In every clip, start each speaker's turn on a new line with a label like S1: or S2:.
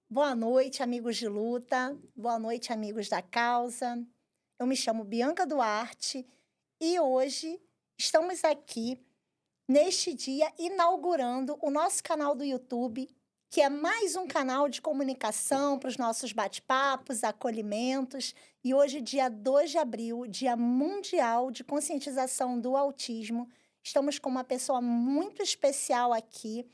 S1: Boa noite, amigos de luta. Boa noite, amigos da causa. Eu me chamo Bianca Duarte e hoje estamos aqui neste dia inaugurando o nosso canal do YouTube, que é mais um canal de comunicação para os nossos bate-papos, acolhimentos. E hoje, dia 2 de abril, Dia Mundial de Conscientização do Autismo, estamos com uma pessoa muito especial aqui,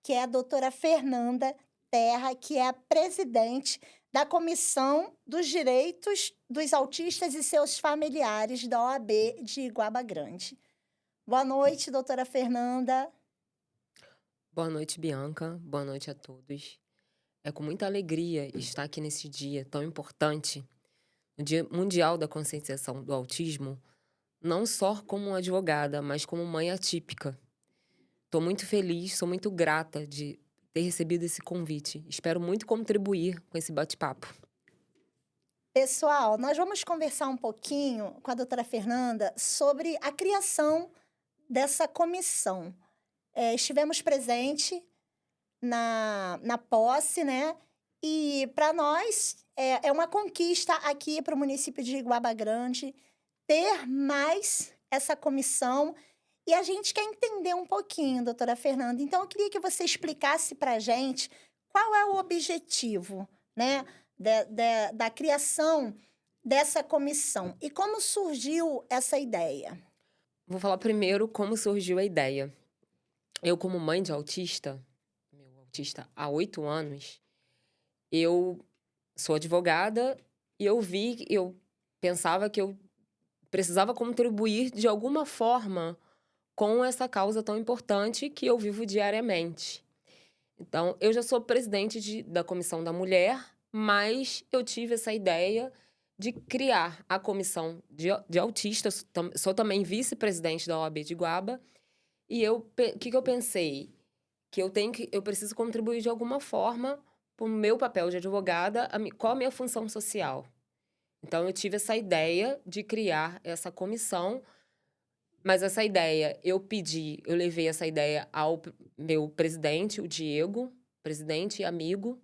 S1: que é a doutora Fernanda Terra, que é a presidente da Comissão dos Direitos dos Autistas e seus Familiares da OAB de Iguaba Grande. Boa noite, doutora Fernanda.
S2: Boa noite, Bianca. Boa noite a todos. É com muita alegria estar aqui nesse dia tão importante, no Dia Mundial da Conscientização do Autismo, não só como advogada, mas como mãe atípica. Estou muito feliz, sou muito grata de ter recebido esse convite. Espero muito contribuir com esse bate-papo.
S1: Pessoal, nós vamos conversar um pouquinho com a doutora Fernanda sobre a criação dessa comissão. Estivemos presente na posse, né? E para nós é uma conquista aqui para o município de Iguaba Grande ter mais essa comissão. E a gente quer entender um pouquinho, doutora Fernanda. Então, eu queria que você explicasse para a gente qual é o objetivo, né, da criação dessa comissão e como surgiu essa ideia.
S2: Vou falar primeiro como surgiu a ideia. Eu, como mãe de autista, meu autista há 8 anos, eu sou advogada e eu pensava que eu precisava contribuir de alguma forma com essa causa tão importante que eu vivo diariamente. Então, eu já sou presidente da Comissão da Mulher, mas eu tive essa ideia de criar a comissão de autistas. Sou também vice-presidente da OAB de Guaba. E o que eu pensei? Que eu preciso contribuir de alguma forma para o meu papel de advogada, qual a minha função social. Então, eu tive essa ideia de criar essa comissão, mas essa ideia, eu levei essa ideia ao meu presidente, o Diego, presidente e amigo.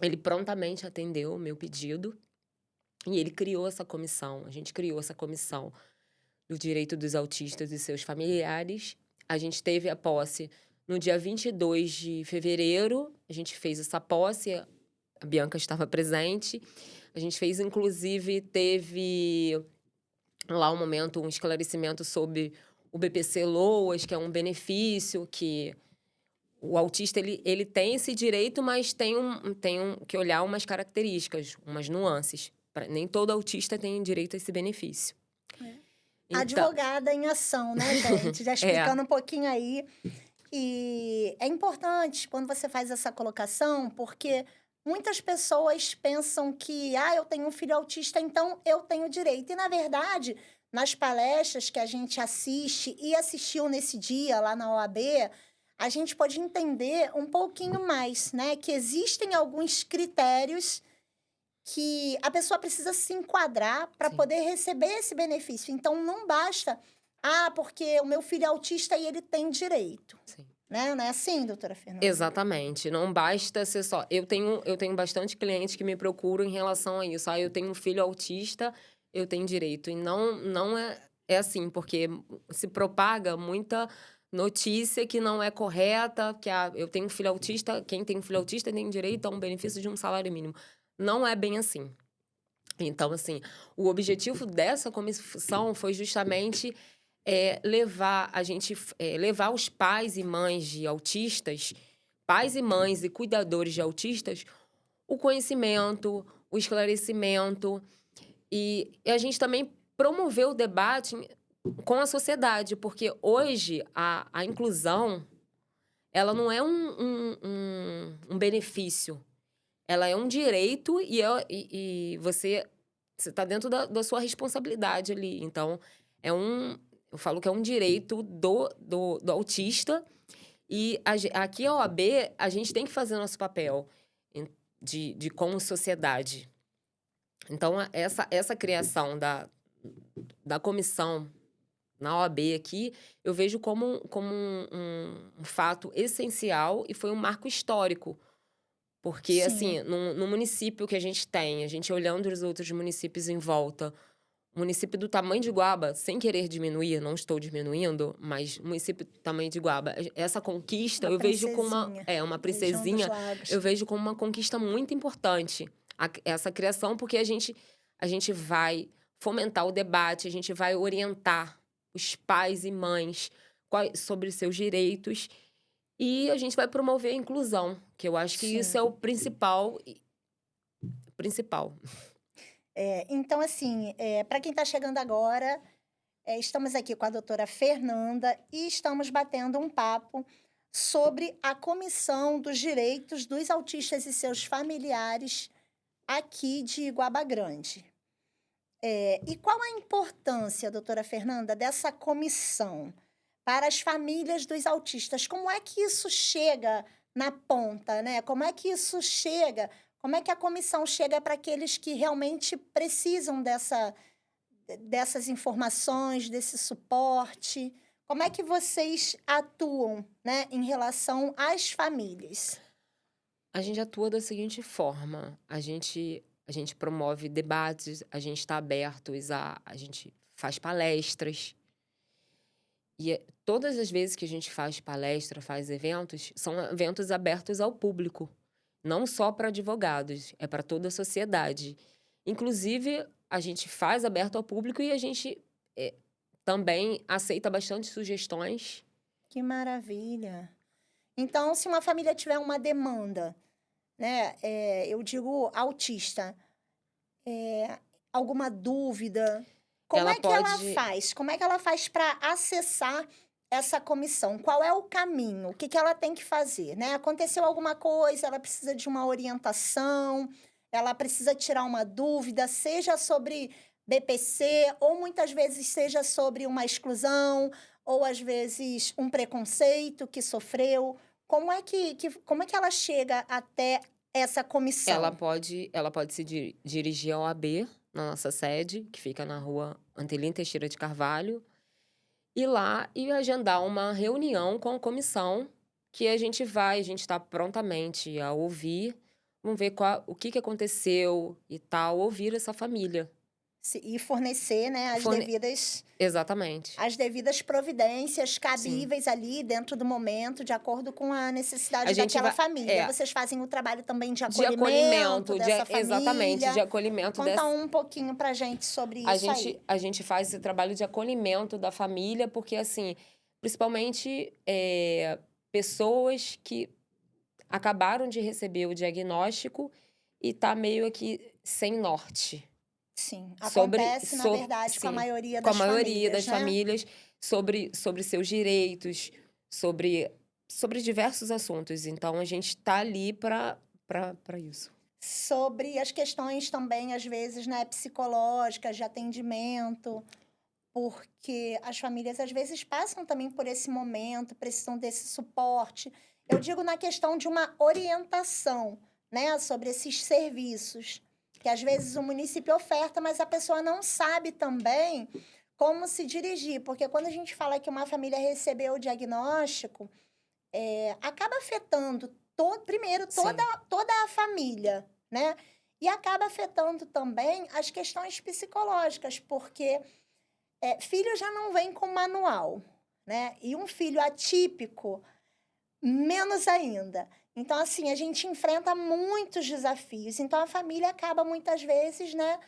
S2: Ele prontamente atendeu o meu pedido e ele criou essa comissão. A gente criou essa comissão do direito dos autistas e seus familiares. A gente teve a posse no dia 22 de fevereiro, a gente fez essa posse, a Bianca estava presente. A gente fez, inclusive, teve lá um momento, um esclarecimento sobre o BPC Loas, que é um benefício que o autista ele tem esse direito, mas tem que olhar umas características, umas nuances. Nem todo autista tem direito a esse benefício. Então,
S1: Advogada em ação, né, gente? Já
S2: é,
S1: explicando um pouquinho aí. E é importante quando você faz essa colocação, porque muitas pessoas pensam que, eu tenho um filho autista, então eu tenho direito. E, na verdade, nas palestras que a gente assiste e assistiu nesse dia lá na OAB, a gente pode entender um pouquinho mais, né? Que existem alguns critérios que a pessoa precisa se enquadrar para
S2: sim,
S1: poder receber esse benefício. Então, não basta, porque o meu filho é autista e ele tem direito,
S2: sim.
S1: né? Não é assim, doutora Fernanda?
S2: Exatamente. Não basta ser só. Eu tenho bastante clientes que me procuram em relação a isso. Eu tenho um filho autista, eu tenho direito. E não é assim, porque se propaga muita notícia que não é correta, que eu tenho um filho autista, quem tem um filho autista tem direito a um benefício de um salário mínimo. Não é bem assim. Então, assim, o objetivo dessa comissão foi justamente levar os pais e mães de autistas, pais e mães e cuidadores de autistas, o conhecimento, o esclarecimento e a gente também promover o debate com a sociedade, porque hoje a inclusão, ela não é um benefício, ela é um direito e você está dentro da sua responsabilidade ali. Então, eu falo que é um direito do autista. E aqui a OAB, a gente tem que fazer nosso papel de como sociedade. Então, essa criação da comissão na OAB aqui, eu vejo como um fato essencial e foi um marco histórico. Porque,
S1: Sim,
S2: assim, no município que a gente olhando os outros municípios em volta, o município do tamanho de Guaba, sem querer diminuir, não estou diminuindo, mas o município do tamanho de Guaba, essa conquista
S1: uma
S2: eu vejo como uma,
S1: princesinha,
S2: uma
S1: região dos
S2: princesinha, eu
S1: lagos.
S2: vejo como uma conquista muito importante. Essa criação, porque a gente vai fomentar o debate, a gente vai orientar os pais e mães sobre seus direitos e a gente vai promover a inclusão, que eu acho que isso
S1: Sim.
S2: é o principal. Principal.
S1: Então, assim, para quem está chegando agora, estamos aqui com a doutora Fernanda e estamos batendo um papo sobre a Comissão dos Direitos dos Autistas e seus Familiares aqui de Iguaba Grande. E qual a importância, doutora Fernanda, dessa comissão para as famílias dos autistas? Como é que isso chega na ponta, né? Como é que isso chega? Como é que a comissão chega para aqueles que realmente precisam dessas informações, desse suporte? Como é que vocês atuam, né, em relação às famílias?
S2: A gente atua da seguinte forma: a gente promove debates, a gente está abertos a gente faz palestras. E todas as vezes que a gente faz palestra, faz eventos, são eventos abertos ao público. Não só para advogados, é para toda a sociedade. Inclusive, a gente faz aberto ao público e a gente também aceita bastante sugestões.
S1: Que maravilha! Então, se uma família tiver uma demanda, né, eu digo autista, alguma dúvida, como
S2: Ela
S1: é que ela
S2: pode.
S1: faz? Como é que ela faz para acessar essa comissão? Qual é o caminho? O que que ela tem que fazer, né? Aconteceu alguma coisa, ela precisa de uma orientação, ela precisa tirar uma dúvida, seja sobre BPC, ou muitas vezes seja sobre uma exclusão, ou às vezes um preconceito que sofreu. Como é que ela chega até essa
S2: Ela
S1: comissão?
S2: pode se dirigir ao AB, na nossa sede, que fica na rua Antelino Teixeira de Carvalho, ir lá e agendar uma reunião com a comissão, que a gente está prontamente a ouvir, vamos ver o que aconteceu e tal, ouvir essa família.
S1: E fornecer, né,
S2: Forne- Exatamente,
S1: as devidas providências
S2: sim.
S1: cabíveis ali dentro do momento, de acordo com a
S2: A
S1: necessidade
S2: gente
S1: daquela
S2: vai.
S1: família. Vocês fazem o trabalho também de
S2: De
S1: acolhimento
S2: acolhimento,
S1: dessa
S2: exatamente, de
S1: família.
S2: acolhimento
S1: Conta
S2: dessa.
S1: um pouquinho pra gente sobre
S2: A
S1: isso
S2: gente,
S1: aí.
S2: a gente faz esse trabalho de acolhimento da família, porque, assim, principalmente pessoas que acabaram de receber o diagnóstico e tá meio que sem norte.
S1: Sim,
S2: Sobre,
S1: acontece, na verdade, com a
S2: sim,
S1: maioria
S2: com a
S1: das
S2: maioria
S1: famílias,
S2: das
S1: né?
S2: famílias, sobre seus direitos, sobre diversos assuntos. Então, a gente tá ali para isso.
S1: Sobre as questões também, às vezes, né, psicológicas, de atendimento, porque as famílias, às vezes, passam também por esse momento, precisam desse suporte. Eu digo na questão de uma orientação, né, sobre esses serviços, que às vezes o município oferta, mas a pessoa não sabe também como se dirigir, porque quando a gente fala que uma família recebeu o diagnóstico, acaba afetando primeiro
S2: Sim,
S1: toda a família, né? E acaba afetando também as questões psicológicas, porque filho já não vem com manual, né? E um filho atípico, menos ainda. Então, assim, a gente enfrenta muitos desafios. Então, a família acaba muitas vezes, né,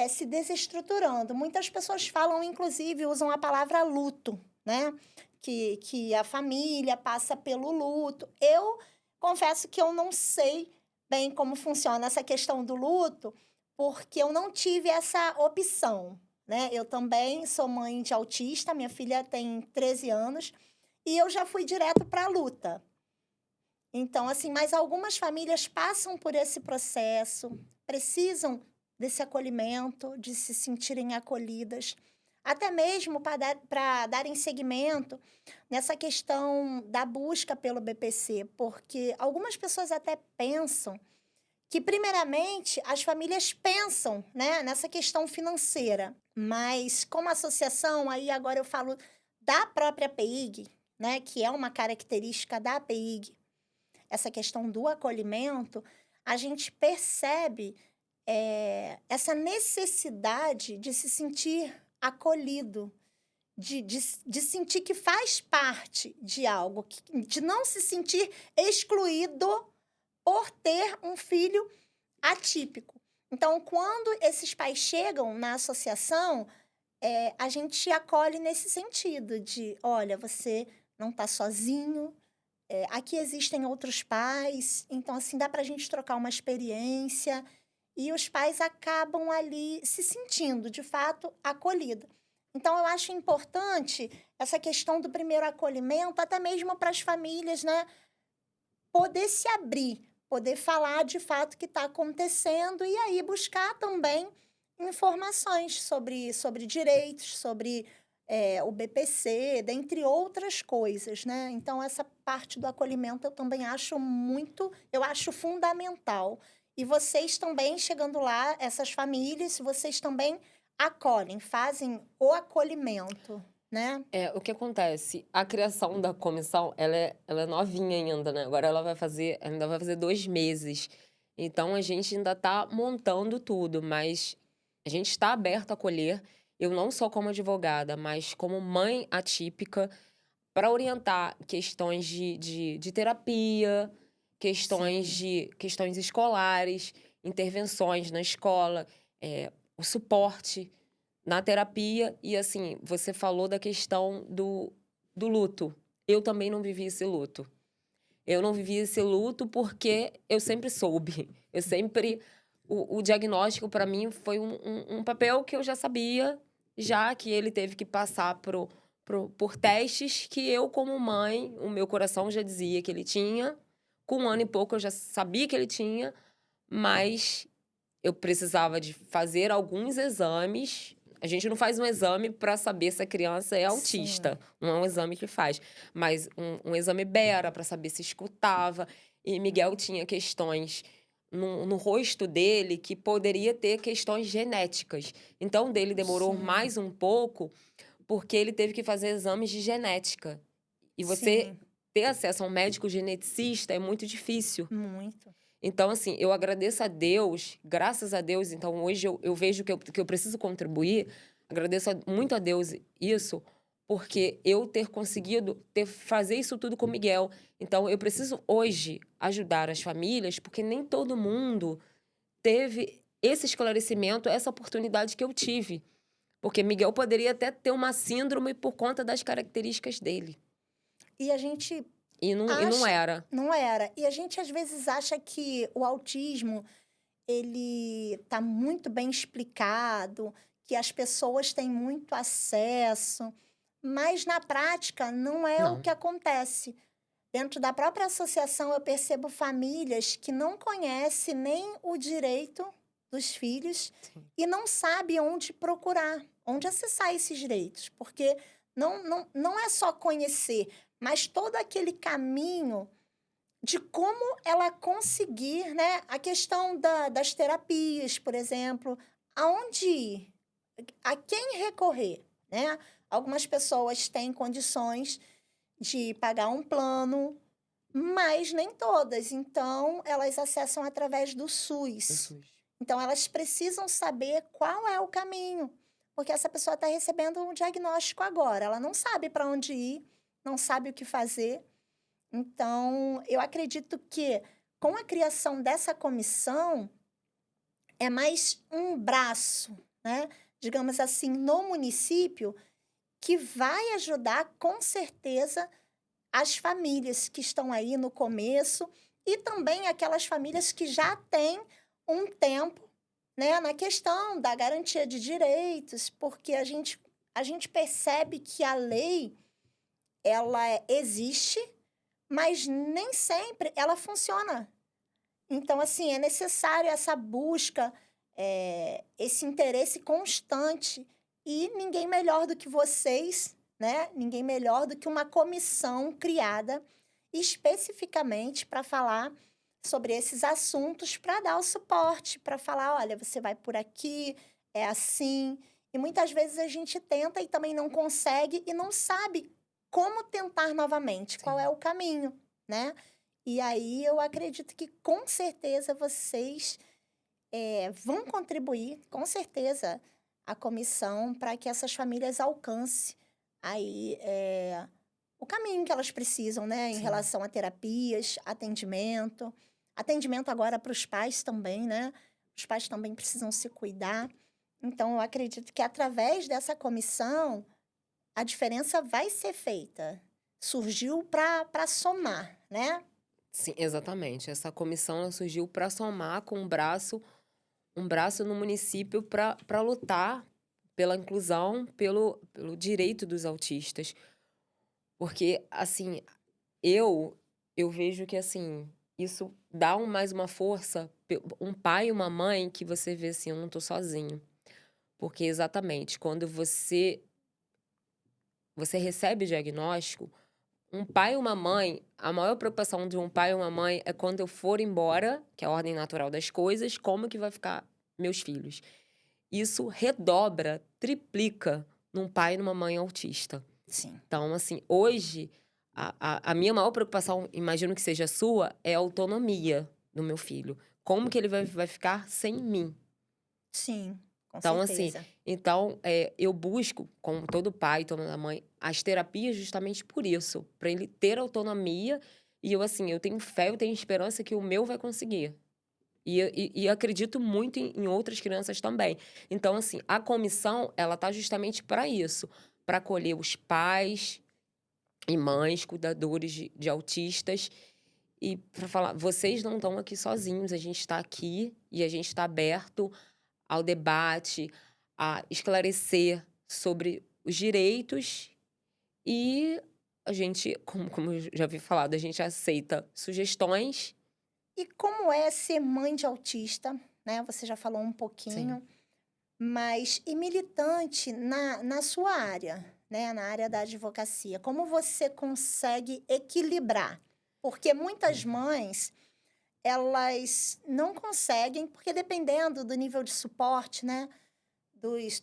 S1: se desestruturando. Muitas pessoas falam, inclusive, usam a palavra luto, né? Que a família passa pelo luto. Eu confesso que eu não sei bem como funciona essa questão do luto, porque eu não tive essa opção, né? Eu também sou mãe de autista, minha filha tem 13 anos, e eu já fui direto para a luta. Então, assim, mas algumas famílias passam por esse processo, precisam desse acolhimento, de se sentirem acolhidas, até mesmo para darem seguimento nessa questão da busca pelo BPC, porque algumas pessoas até pensam que, primeiramente, as famílias pensam, né, nessa questão financeira, mas como associação, aí agora eu falo da própria PEIG, né, que é uma característica da PEIG, essa questão do acolhimento, a gente percebe essa necessidade de se sentir acolhido, de sentir que faz parte de algo, de não se sentir excluído por ter um filho atípico. Então, quando esses pais chegam na associação, a gente acolhe nesse sentido de, olha, você não está sozinho, aqui existem outros pais, então, assim, dá para a gente trocar uma experiência e os pais acabam ali se sentindo, de fato, acolhidos. Então, eu acho importante essa questão do primeiro acolhimento, até mesmo para as famílias, né? Poder se abrir, poder falar de fato o que está acontecendo e aí buscar também informações sobre direitos, sobre o BPC, dentre outras coisas, né? Então, essa parte do acolhimento eu também acho eu acho fundamental. E vocês também, chegando lá, essas famílias, vocês também acolhem, fazem o acolhimento, né?
S2: O que acontece? A criação da comissão, ela é novinha ainda, né? Agora ainda vai fazer 2 meses. Então, a gente ainda está montando tudo, mas a gente está aberto a acolher. Eu não só como advogada, mas como mãe atípica, para orientar questões de terapia, questões escolares, intervenções na escola, o suporte na terapia. E assim, você falou da questão do luto. Eu também não vivi esse luto. Eu não vivi esse luto porque eu sempre soube. O diagnóstico, para mim, foi um papel que eu já sabia, já que ele teve que passar por testes que eu, como mãe, o meu coração já dizia que ele tinha. Com 1 ano e pouco, eu já sabia que ele tinha, mas eu precisava de fazer alguns exames. A gente não faz um exame para saber se a criança é autista.
S1: Sim.
S2: Não é um exame que faz. Mas um exame Bera para saber se escutava. E Miguel tinha questões no rosto dele que poderia ter questões genéticas. Então, o dele demorou
S1: Sim.
S2: mais um pouco porque ele teve que fazer exames de genética. E você
S1: Sim,
S2: ter acesso a um médico geneticista é muito difícil.
S1: muito.
S2: Então, assim, eu agradeço a Deus, graças a Deus. Então, hoje eu vejo que eu preciso contribuir. Agradeço muito a Deus isso, porque eu ter conseguido fazer isso tudo com o Miguel. Então, eu preciso hoje ajudar as famílias, porque nem todo mundo teve esse esclarecimento, essa oportunidade que eu tive. Porque Miguel poderia até ter uma síndrome por conta das características dele.
S1: E a gente
S2: E não era.
S1: não era. E a gente às vezes acha que o autismo ele tá muito bem explicado, que as pessoas têm muito acesso, mas na prática não é o
S2: Não.
S1: que acontece. Dentro da própria associação eu percebo famílias que não conhecem nem o direito dos filhos
S2: Sim.
S1: e não sabem onde procurar, onde acessar esses direitos, porque não é só conhecer, mas todo aquele caminho de como ela conseguir, né? A questão das terapias, por exemplo, aonde ir, a quem recorrer, né? Algumas pessoas têm condições de pagar um plano, mas nem todas. Então, elas acessam através do SUS.
S2: Jesus.
S1: Então, elas precisam saber qual é o caminho, porque essa pessoa está recebendo um diagnóstico agora. Ela não sabe para onde ir, não sabe o que fazer. Então, eu acredito que com a criação dessa comissão, é mais um braço, né? Digamos assim, no município, que vai ajudar com certeza as famílias que estão aí no começo e também aquelas famílias que já têm um tempo, né, na questão da garantia de direitos, porque a gente percebe que a lei ela existe, mas nem sempre ela funciona. Então, assim, é necessário essa busca, esse interesse constante. E ninguém melhor do que vocês, né? Ninguém melhor do que uma comissão criada especificamente para falar sobre esses assuntos, para dar o suporte, para falar, olha, você vai por aqui, é assim. E muitas vezes a gente tenta e também não consegue e não sabe como tentar novamente, qual é
S2: Sim.
S1: o caminho, né? E aí eu acredito que com certeza vocês vão contribuir, com certeza, a comissão para que essas famílias alcancem aí o caminho que elas precisam, né, em
S2: Sim.
S1: relação a terapias, atendimento. Atendimento agora para os pais também, né? Os pais também precisam se cuidar. Então, eu acredito que através dessa comissão, a diferença vai ser feita. Surgiu para somar, né?
S2: Sim, exatamente. Essa comissão ela surgiu para somar com um braço no município para lutar pela inclusão, pelo direito dos autistas. Porque, assim, eu vejo que, assim, isso dá mais uma força, um pai e uma mãe que você vê assim, eu não tô sozinho. Porque exatamente, quando você recebe o diagnóstico, um pai e uma mãe, a maior preocupação de um pai e uma mãe é quando eu for embora, que é a ordem natural das coisas, como que vai ficar meus filhos. Isso redobra, triplica num pai e numa mãe autista.
S1: Sim,
S2: Então, assim, hoje, a minha maior preocupação, imagino que seja a sua, é a autonomia do meu filho. Como que ele vai ficar sem mim?
S1: sim, com
S2: Então, assim,
S1: certeza.
S2: eu busco, como todo pai, toda mãe, as terapias justamente por isso, para ele ter autonomia. E eu, assim, eu tenho fé, eu tenho esperança que o meu vai conseguir. E acredito muito em outras crianças também. Então, assim, a comissão, ela tá justamente para isso, para acolher os pais e mães, cuidadores de autistas, e para falar, vocês não estão aqui sozinhos, a gente está aqui e a gente está aberto ao debate, a esclarecer sobre os direitos e a gente, como eu já vi falado, a gente aceita sugestões.
S1: E como é ser mãe de autista, né? Você já falou um
S2: Sim,
S1: pouquinho, mas e militante na sua área, né? Na área da advocacia. Como você consegue equilibrar? Porque muitas mães, elas não conseguem, porque dependendo do nível de suporte, né?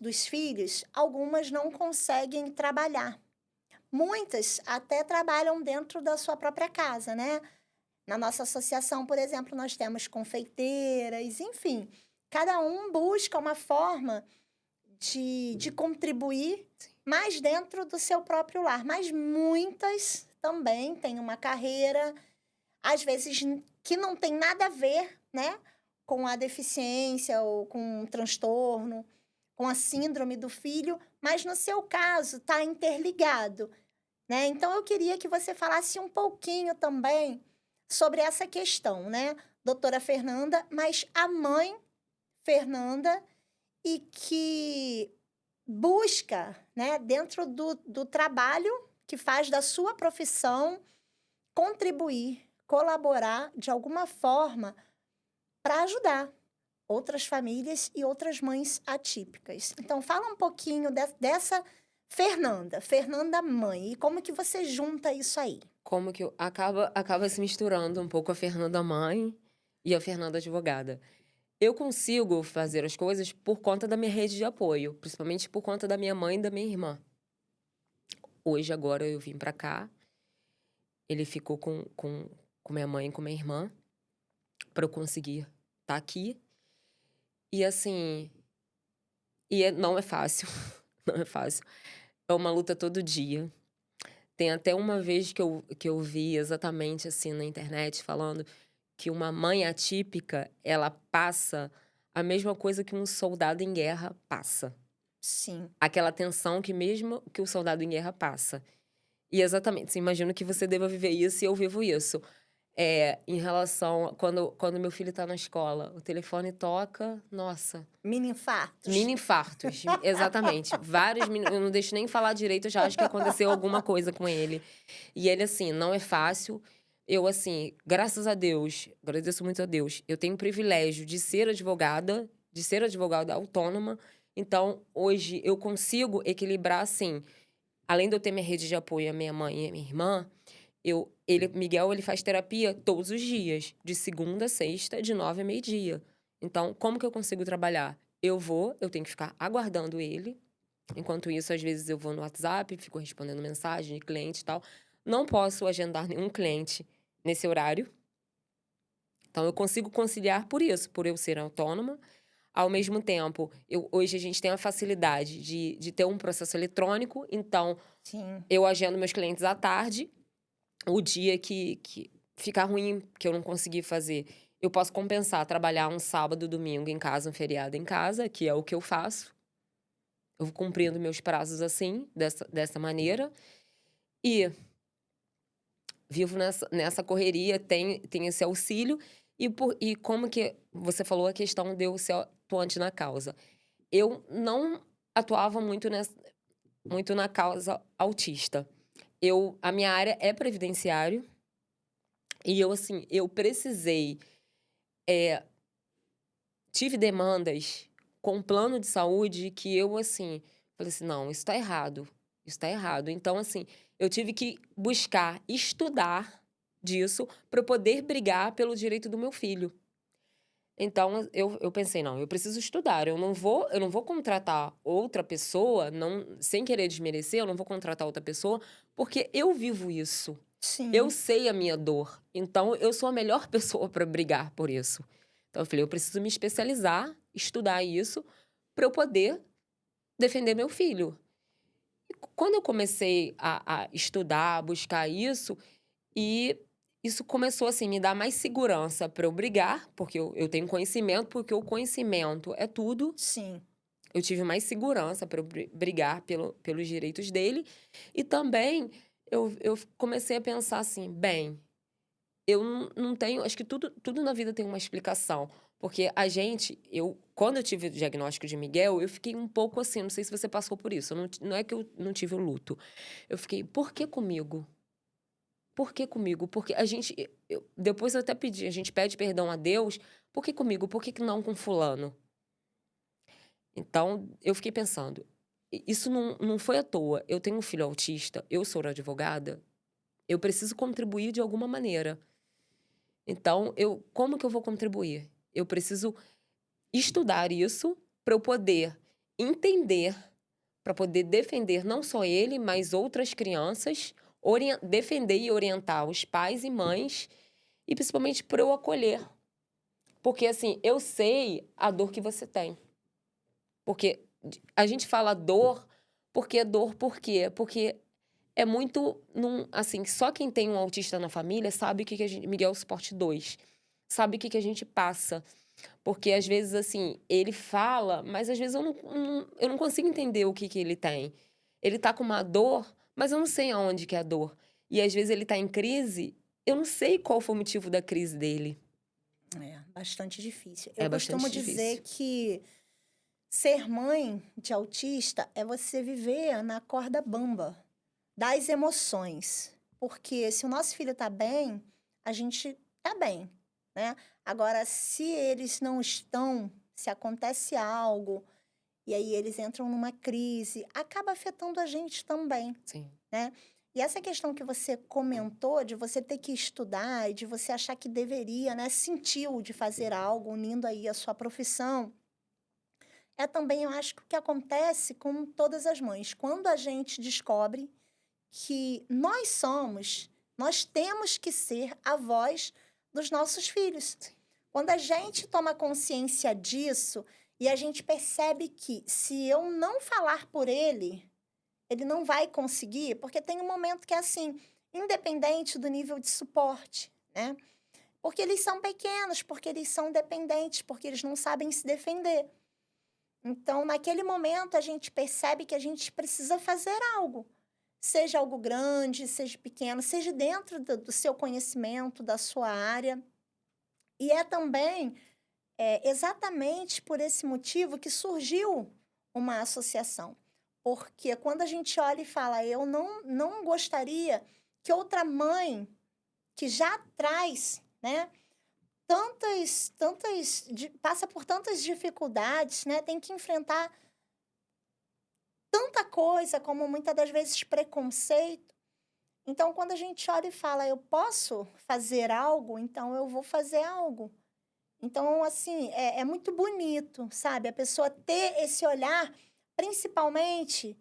S1: Dos filhos, algumas não conseguem trabalhar. Muitas até trabalham dentro da sua própria casa, né? Na nossa associação, por exemplo, nós temos confeiteiras, enfim, cada um busca uma forma de contribuir mais dentro do seu próprio lar, mas muitas também têm uma carreira, às vezes que não tem nada a ver, né, com a deficiência ou com o transtorno, com a síndrome do filho, mas no seu caso está interligado, né? Então eu queria que você falasse um pouquinho também sobre essa questão, né, doutora Fernanda, mas a mãe Fernanda e que busca, né, dentro do trabalho que faz da sua profissão, contribuir, colaborar de alguma forma para ajudar outras famílias e outras mães atípicas. Então fala um pouquinho dessa Fernanda mãe, e como que você junta isso aí?
S2: como que acaba se misturando um pouco a Fernanda mãe e a Fernanda advogada. Eu consigo fazer as coisas por conta da minha rede de apoio, principalmente por conta da minha mãe e da minha irmã. Hoje, agora, eu vim pra cá, ele ficou com minha mãe e com minha irmã, pra eu conseguir estar aqui. E assim, não é fácil, não é fácil. É uma luta todo dia. Tem até uma vez que eu vi exatamente assim na internet falando que uma mãe atípica, ela passa a mesma coisa que um soldado em guerra passa.
S1: Sim.
S2: Aquela tensão que mesmo que o soldado em guerra passa. E exatamente, você imagina que você deva viver isso e eu vivo isso. Em relação a quando meu filho tá na escola, o telefone toca, nossa,
S1: Mini infartos.
S2: mini infartos, exatamente. Vários mini eu não deixo nem falar direito, eu já acho que aconteceu alguma coisa com ele. E ele, assim, não é fácil. Eu, assim, graças a Deus, agradeço muito a Deus, eu tenho o privilégio de ser advogada autônoma. Então, hoje eu consigo equilibrar, assim, além de eu ter minha rede de apoio, a minha mãe e a minha irmã, Miguel, ele faz terapia todos os dias, de segunda a sexta, de 9 a meio-dia. Então, como que eu consigo trabalhar? Eu tenho que ficar aguardando ele. Enquanto isso, às vezes eu vou no WhatsApp, fico respondendo mensagem de cliente e tal. Não posso agendar nenhum cliente nesse horário. Então, eu consigo conciliar por isso, por eu ser autônoma. Ao mesmo tempo, hoje a gente tem a facilidade de ter um processo eletrônico. Então,
S1: Sim.
S2: eu agendo meus clientes à tarde. O dia que ficar ruim, que eu não consegui fazer, eu posso compensar, trabalhar um sábado, domingo em casa, um feriado em casa, que é o que eu faço. Eu vou cumprindo meus prazos assim, dessa maneira. E vivo nessa correria, tem esse auxílio. E como que você falou a questão de eu ser atuante na causa. Eu não atuava muito na causa autista. A minha área é previdenciário. E assim, eu precisei... tive demandas com plano de saúde que eu, assim, falei assim, não, isso tá errado. Isso tá errado. Então, assim, eu tive que buscar estudar disso para eu poder brigar pelo direito do meu filho. Então, eu pensei, não, eu preciso estudar. Eu não vou contratar outra pessoa, sem querer desmerecer, eu não vou contratar outra pessoa, porque eu vivo isso. Eu
S1: Sim.
S2: sei a minha dor. Então, eu sou a melhor pessoa para brigar por isso. Então, eu falei, eu preciso me especializar, estudar isso, para eu poder defender meu filho. E quando eu comecei a estudar, a buscar isso, e isso começou, assim, me dar mais segurança para eu brigar, porque eu tenho conhecimento, porque o conhecimento é tudo.
S1: Sim.
S2: Eu tive mais segurança para eu brigar pelos direitos dele. E também eu comecei a pensar assim, bem, eu não tenho... Acho que tudo na vida tem uma explicação. Porque quando eu tive o diagnóstico de Miguel, eu fiquei um pouco assim, não sei se você passou por isso. Não é que eu não tive o luto. Eu fiquei, por que comigo? Por que comigo? Porque a gente... depois eu até pedi, a gente pede perdão a Deus. Por que comigo? Por que não com fulano? Então, eu fiquei pensando, isso não foi à toa. Eu tenho um filho autista, eu sou advogada, eu preciso contribuir de alguma maneira. Então, como que eu vou contribuir? Eu preciso estudar isso para eu poder entender, para poder defender não só ele, mas outras crianças, defender e orientar os pais e mães, e principalmente para eu acolher. Porque, assim, eu sei a dor que você tem. Porque a gente fala dor por quê? Porque é muito, assim, só quem tem um autista na família sabe o que a gente... Miguel Suporte 2. Sabe o que a gente passa. Porque, às vezes, assim, ele fala, mas às vezes eu não consigo entender o que ele tem. Ele tá com uma dor, mas eu não sei aonde que é a dor. E, às vezes, ele tá em crise, eu não sei qual foi o motivo da crise dele.
S1: É bastante difícil. Eu
S2: É
S1: costumo
S2: bastante
S1: dizer
S2: difícil.
S1: que ser mãe de autista é você viver na corda bamba das emoções. Porque se o nosso filho tá bem, a gente tá bem, né? Agora, se eles não estão, se acontece algo, e aí eles entram numa crise, acaba afetando a gente também,
S2: Sim.
S1: né? E essa questão que você comentou de você ter que estudar e de você achar que deveria, né, sentiu de fazer algo, unindo aí a sua profissão, é também, eu acho, que o que acontece com todas as mães. Quando a gente descobre que nós temos que ser a voz dos nossos filhos. Quando a gente toma consciência disso e a gente percebe que se eu não falar por ele, ele não vai conseguir, porque tem um momento que é assim, independente do nível de suporte, né? Porque eles são pequenos, porque eles são dependentes, porque eles não sabem se defender. Então, naquele momento, a gente percebe que a gente precisa fazer algo. Seja algo grande, seja pequeno, seja dentro do seu conhecimento, da sua área. E é também exatamente por esse motivo que surgiu uma associação. Porque quando a gente olha e fala, eu não gostaria que outra mãe que já traz, né, passa por tantas dificuldades, né, tem que enfrentar tanta coisa, como muitas das vezes preconceito. Então, quando a gente olha e fala, eu posso fazer algo, então eu vou fazer algo. Então, assim, é muito bonito, sabe? A pessoa ter esse olhar, principalmente,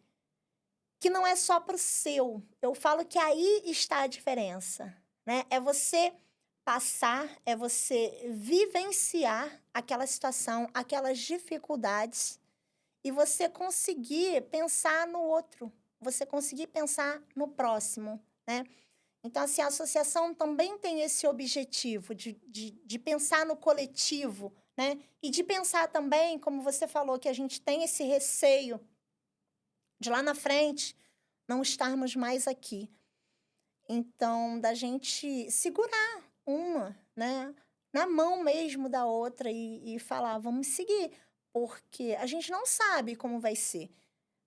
S1: que não é só para o seu. Eu falo que aí está a diferença, né? É você passar, é você vivenciar aquela situação, aquelas dificuldades e você conseguir pensar no outro, você conseguir pensar no próximo, né? Então, assim, a associação também tem esse objetivo de pensar no coletivo, né? E de pensar também, como você falou, que a gente tem esse receio de lá na frente não estarmos mais aqui. Então, da gente segurar uma, né? Na mão mesmo da outra e falar, vamos seguir, porque a gente não sabe como vai ser.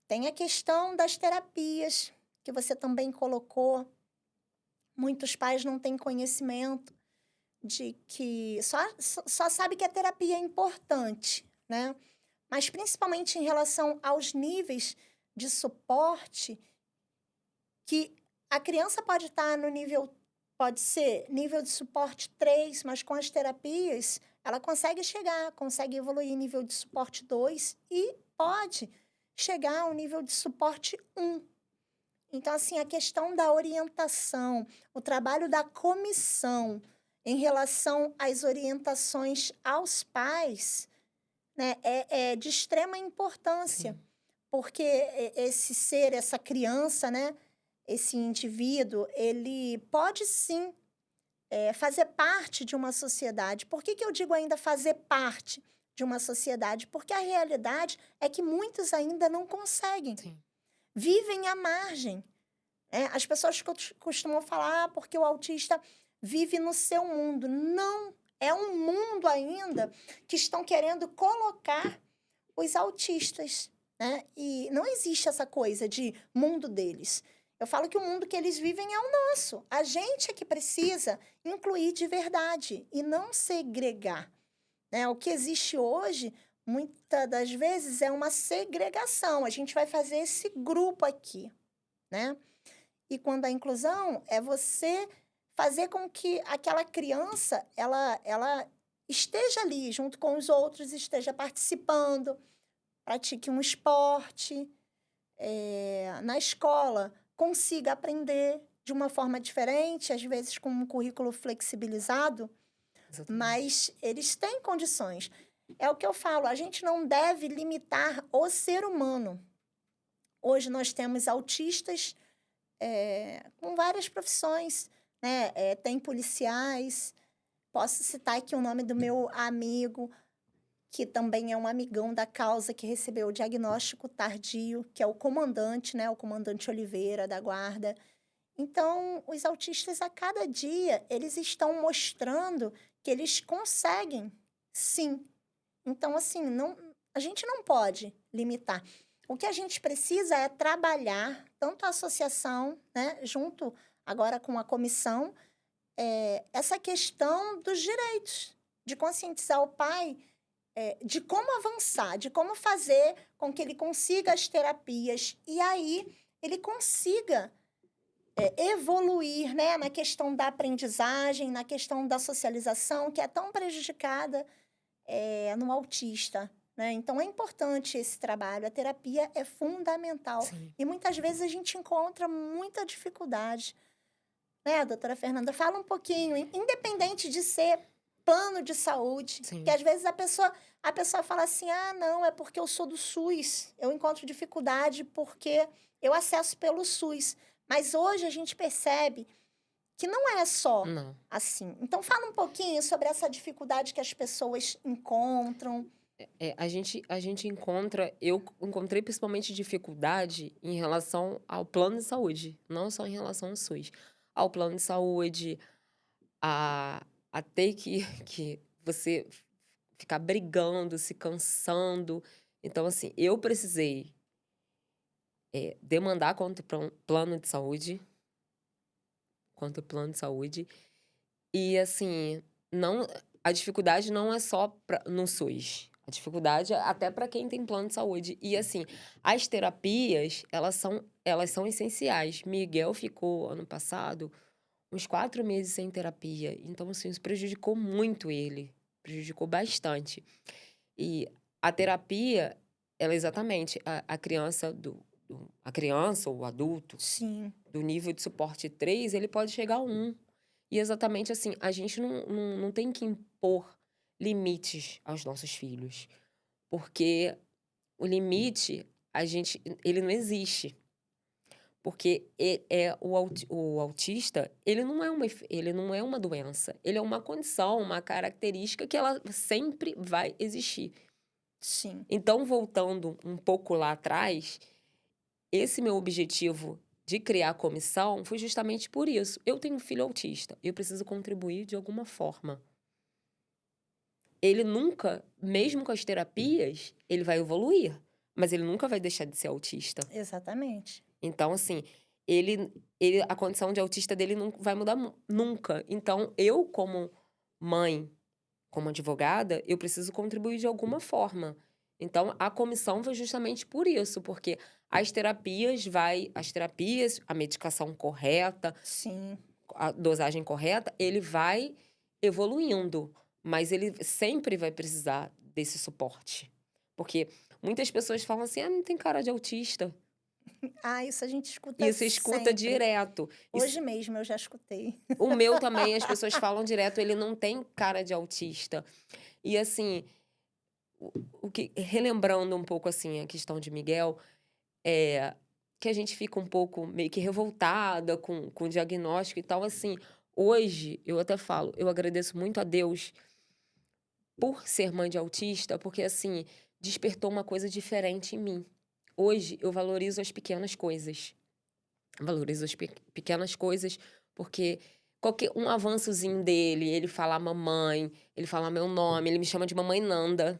S1: Tem a questão das terapias, que você também colocou. Muitos pais não têm conhecimento de que só sabe que a terapia é importante, né? Mas principalmente em relação aos níveis de suporte, que a criança pode estar no nível, pode ser nível de suporte 3, mas com as terapias ela consegue chegar, consegue evoluir nível de suporte 2 e pode chegar ao nível de suporte 1. Então, assim, a questão da orientação, o trabalho da comissão em relação às orientações aos pais, né, é de extrema importância,
S2: Sim.
S1: porque esse ser, essa criança, né, esse indivíduo, ele pode sim fazer parte de uma sociedade. Por que eu digo ainda fazer parte de uma sociedade? Porque a realidade é que muitos ainda não conseguem,
S2: Sim.
S1: vivem à margem. As pessoas costumam falar, porque o autista vive no seu mundo. Não, é um mundo ainda que estão querendo colocar os autistas, né? E não existe essa coisa de mundo deles. Eu falo que o mundo que eles vivem é o nosso. A gente é que precisa incluir de verdade e não segregar, né? O que existe hoje, muitas das vezes, é uma segregação. A gente vai fazer esse grupo aqui, né? E quando a inclusão é você fazer com que aquela criança, ela esteja ali junto com os outros, esteja participando, pratique um esporte, na escola, consiga aprender de uma forma diferente, às vezes com um currículo flexibilizado,
S2: Exatamente.
S1: mas eles têm condições. É o que eu falo, a gente não deve limitar o ser humano. Hoje nós temos autistas com várias profissões, né? Tem policiais. Posso citar aqui o nome do meu amigo, que também é um amigão da causa, que recebeu o diagnóstico tardio, que é o comandante, né? O comandante Oliveira, da Guarda. Então, os autistas, a cada dia, eles estão mostrando que eles conseguem, sim. Então, assim, não, a gente não pode limitar. O que a gente precisa é trabalhar, tanto a associação, né, junto agora com a comissão, essa questão dos direitos, de conscientizar o pai de como avançar, de como fazer com que ele consiga as terapias e aí ele consiga evoluir, né, na questão da aprendizagem, na questão da socialização, que é tão prejudicada no autista, né? Então, é importante esse trabalho, a terapia é fundamental.
S2: Sim.
S1: E muitas vezes a gente encontra muita dificuldade, né, doutora Fernanda? Fala um pouquinho, independente de ser plano de saúde, que
S2: Sim.
S1: às vezes a pessoa fala assim, ah, não, é porque eu sou do SUS, eu encontro dificuldade porque eu acesso pelo SUS. Mas hoje a gente percebe que não é só
S2: Não.
S1: assim. Então, fala um pouquinho sobre essa dificuldade que as pessoas encontram.
S2: A gente encontra. Eu encontrei principalmente dificuldade em relação ao plano de saúde, não só em relação ao SUS. Ao plano de saúde, a ter que você ficar brigando, se cansando. Então, assim, eu precisei demandar contra o plano de saúde, contra o plano de saúde. E, assim, não, a dificuldade não é só no SUS. A dificuldade é até para quem tem plano de saúde. E, assim, as terapias, elas são essenciais. Miguel ficou, ano passado, uns 4 meses sem terapia. Então, assim, isso prejudicou muito ele. Prejudicou bastante. E a terapia, ela exatamente, a criança a criança ou o adulto
S1: Sim,
S2: do nível de suporte 3 ele pode chegar a 1. E exatamente assim, a gente não tem que impor limites aos nossos filhos, porque o limite, ele não existe. Porque o autista, ele não é uma doença, ele é uma condição, uma característica que ela sempre vai existir.
S1: Sim,
S2: Então, voltando um pouco lá atrás, esse meu objetivo de criar a comissão foi justamente por isso. Eu tenho um filho autista, eu preciso contribuir de alguma forma. Ele nunca, mesmo com as terapias, ele vai evoluir, mas ele nunca vai deixar de ser autista.
S1: exatamente.
S2: Então, assim, a condição de autista dele não vai mudar nunca. Então, eu, como mãe, como advogada, eu preciso contribuir de alguma forma. Então, a comissão foi justamente por isso, porque as terapias, a medicação correta,
S1: Sim,
S2: a dosagem correta, ele vai evoluindo, mas ele sempre vai precisar desse suporte. Porque muitas pessoas falam assim: ah, não tem cara de autista.
S1: isso a gente escuta
S2: E você escuta
S1: sempre.
S2: direto.
S1: Hoje mesmo eu já escutei.
S2: O meu também, as pessoas falam direto, ele não tem cara de autista. E assim, relembrando um pouco assim a questão de Miguel, é que a gente fica um pouco meio que revoltada com o diagnóstico e tal. Assim, hoje, eu até falo, eu agradeço muito a Deus por ser mãe de autista, porque assim, despertou uma coisa diferente em mim. Hoje, eu valorizo as pequenas coisas. Valorizo as pequenas coisas, porque qualquer um avançozinho dele, ele falar mamãe, ele falar meu nome, ele me chama de mamãe Nanda,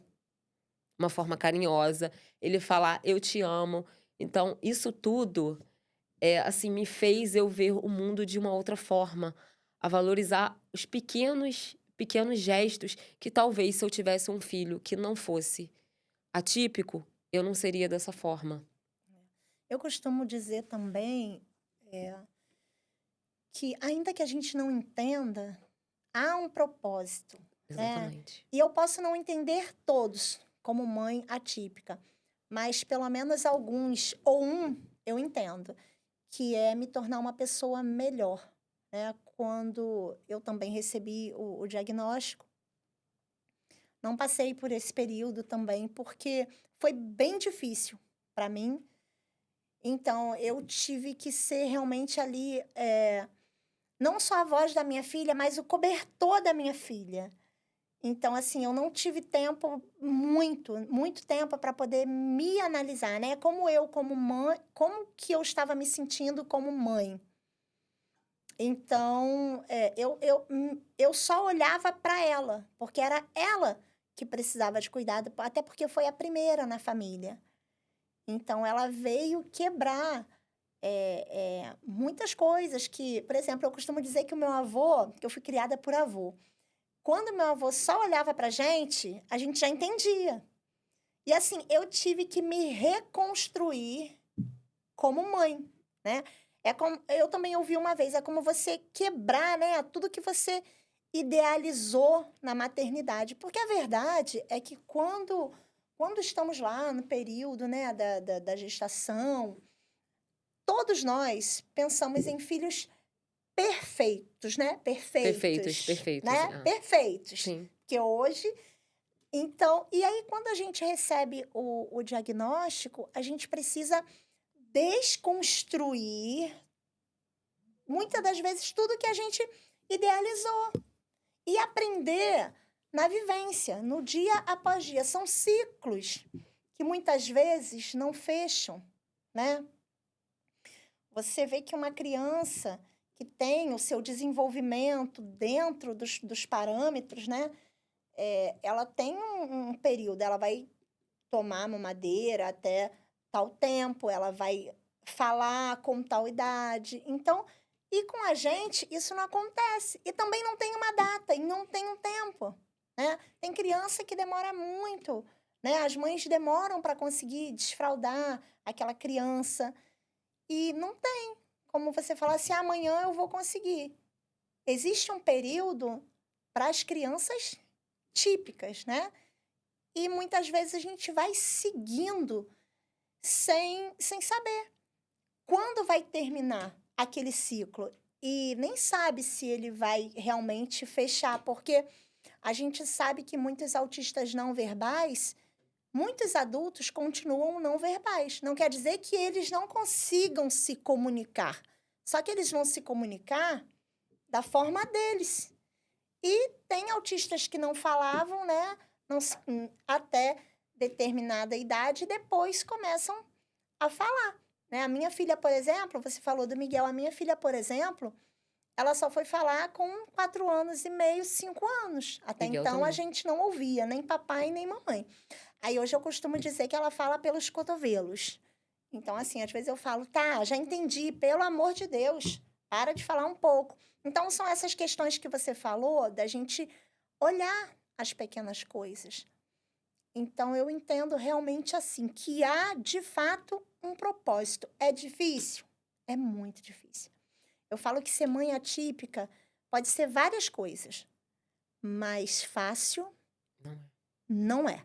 S2: uma forma carinhosa, ele falar eu te amo. Então, isso tudo, assim, me fez eu ver o mundo de uma outra forma, a valorizar os pequenos gestos que talvez se eu tivesse um filho que não fosse atípico, eu não seria dessa forma.
S1: Eu costumo dizer também que, ainda que a gente não entenda, há um propósito, né?
S2: Exatamente.
S1: E eu posso não entender todos, como mãe atípica, mas pelo menos alguns, ou um, eu entendo, que é me tornar uma pessoa melhor, né? Quando eu também recebi o diagnóstico, não passei por esse período também, porque foi bem difícil para mim. Então, eu tive que ser realmente ali, não só a voz da minha filha, mas o cobertor da minha filha. Então, assim, eu não tive tempo, muito tempo para poder me analisar, né? Como mãe, como que eu estava me sentindo como mãe. Então, eu só olhava para ela, porque era ela que precisava de cuidado, até porque foi a primeira na família. Então, ela veio quebrar muitas coisas que, por exemplo, eu costumo dizer que o meu avô, que eu fui criada por avô, quando meu avô só olhava pra gente, a gente já entendia. E assim, eu tive que me reconstruir como mãe, né? Eu também ouvi uma vez, é como você quebrar, né, tudo que você idealizou na maternidade. Porque a verdade é que quando estamos lá no período, né, da gestação, todos nós pensamos em filhos perfeitos, né?
S2: Perfeitos,
S1: Perfeitos,
S2: perfeitos.
S1: né? Perfeitos.
S2: Sim.
S1: Que hoje. Então, e aí, quando a gente recebe o diagnóstico, a gente precisa desconstruir, muitas das vezes, tudo que a gente idealizou. E aprender na vivência, no dia após dia. São ciclos que muitas vezes não fecham, né? Você vê que uma criança que tem o seu desenvolvimento dentro dos parâmetros, né? Ela tem um período, ela vai tomar mamadeira até tal tempo, ela vai falar com tal idade. Então, e com a gente, isso não acontece. E também não tem uma data, e não tem um tempo, né? Tem criança que demora muito, né? As mães demoram para conseguir desfraldar aquela criança. E não tem como você falar assim, amanhã eu vou conseguir. Existe um período para as crianças típicas, né? E muitas vezes a gente vai seguindo sem saber quando vai terminar aquele ciclo. e nem sabe se ele vai realmente fechar, porque a gente sabe que muitos autistas não verbais, muitos adultos continuam não verbais. Não quer dizer que eles não consigam se comunicar, só que eles vão se comunicar da forma deles. E tem autistas que não falavam, né, até determinada idade, e depois começam a falar, né? A minha filha, por exemplo, você falou do Miguel, a minha filha, por exemplo, ela só foi falar com 4 anos e meio, 5 anos. Até
S2: Miguel
S1: então, a
S2: também.
S1: gente não ouvia nem papai nem mamãe. Aí, hoje, eu costumo dizer que ela fala pelos cotovelos. Então, assim, às vezes eu falo, tá, já entendi, pelo amor de Deus, para de falar um pouco. Então, são essas questões que você falou, da gente olhar as pequenas coisas. Então, eu entendo realmente assim, que há, de fato, um propósito. É difícil? É muito difícil. Eu falo que ser mãe atípica pode ser várias coisas, mas fácil
S2: Não é.
S1: não é.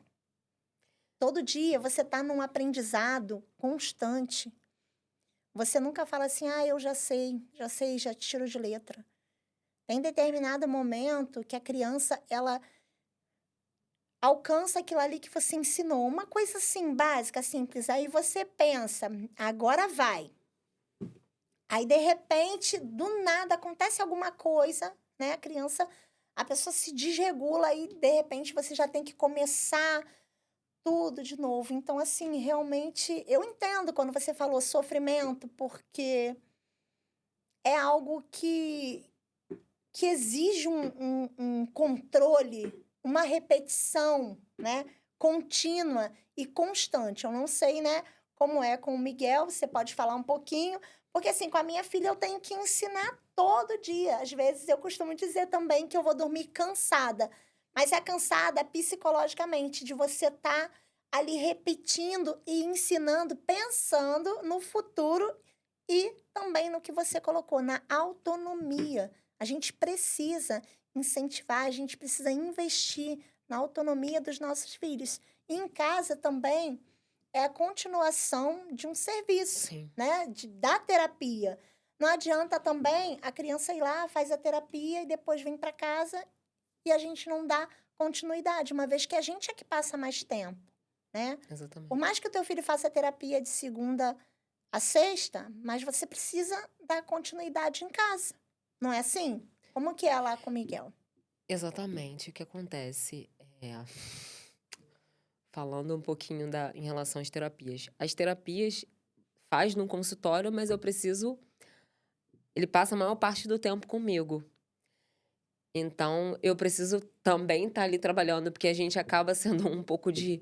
S1: Todo dia você está num aprendizado constante. Você nunca fala assim, ah, eu já sei, já tiro de letra. Tem determinado momento que a criança, ela alcança aquilo ali que você ensinou. Uma coisa assim, básica, simples. Aí você pensa, agora vai. Aí, de repente, do nada, acontece alguma coisa, né? A pessoa se desregula e, de repente, você já tem que começar tudo de novo. Então, assim, realmente, eu entendo quando você falou sofrimento, porque é algo que exige um controle, uma repetição, né, contínua e constante. Eu não sei, né, como é com o Miguel, você pode falar um pouquinho, porque assim, com a minha filha eu tenho que ensinar todo dia. Às vezes eu costumo dizer também que eu vou dormir cansada, mas é cansada psicologicamente, de você estar ali repetindo e ensinando, pensando no futuro e também no que você colocou, na autonomia. A gente precisa incentivar, a gente precisa investir na autonomia dos nossos filhos. E em casa também é a continuação de um serviço,
S2: Sim,
S1: né? Da terapia. Não adianta também a criança ir lá, faz a terapia e depois vem para casa e a gente não dá continuidade, uma vez que a gente é que passa mais tempo, né? Por
S2: exatamente.
S1: mais que o teu filho faça terapia de segunda a sexta, mas você precisa dar continuidade em casa. Não é assim? Como que é lá com o Miguel?
S2: Exatamente. O que acontece é, falando um pouquinho em relação às terapias. As terapias faz no consultório, mas eu preciso. Ele passa a maior parte do tempo comigo. Então, eu preciso também estar ali trabalhando, porque a gente acaba sendo um pouco de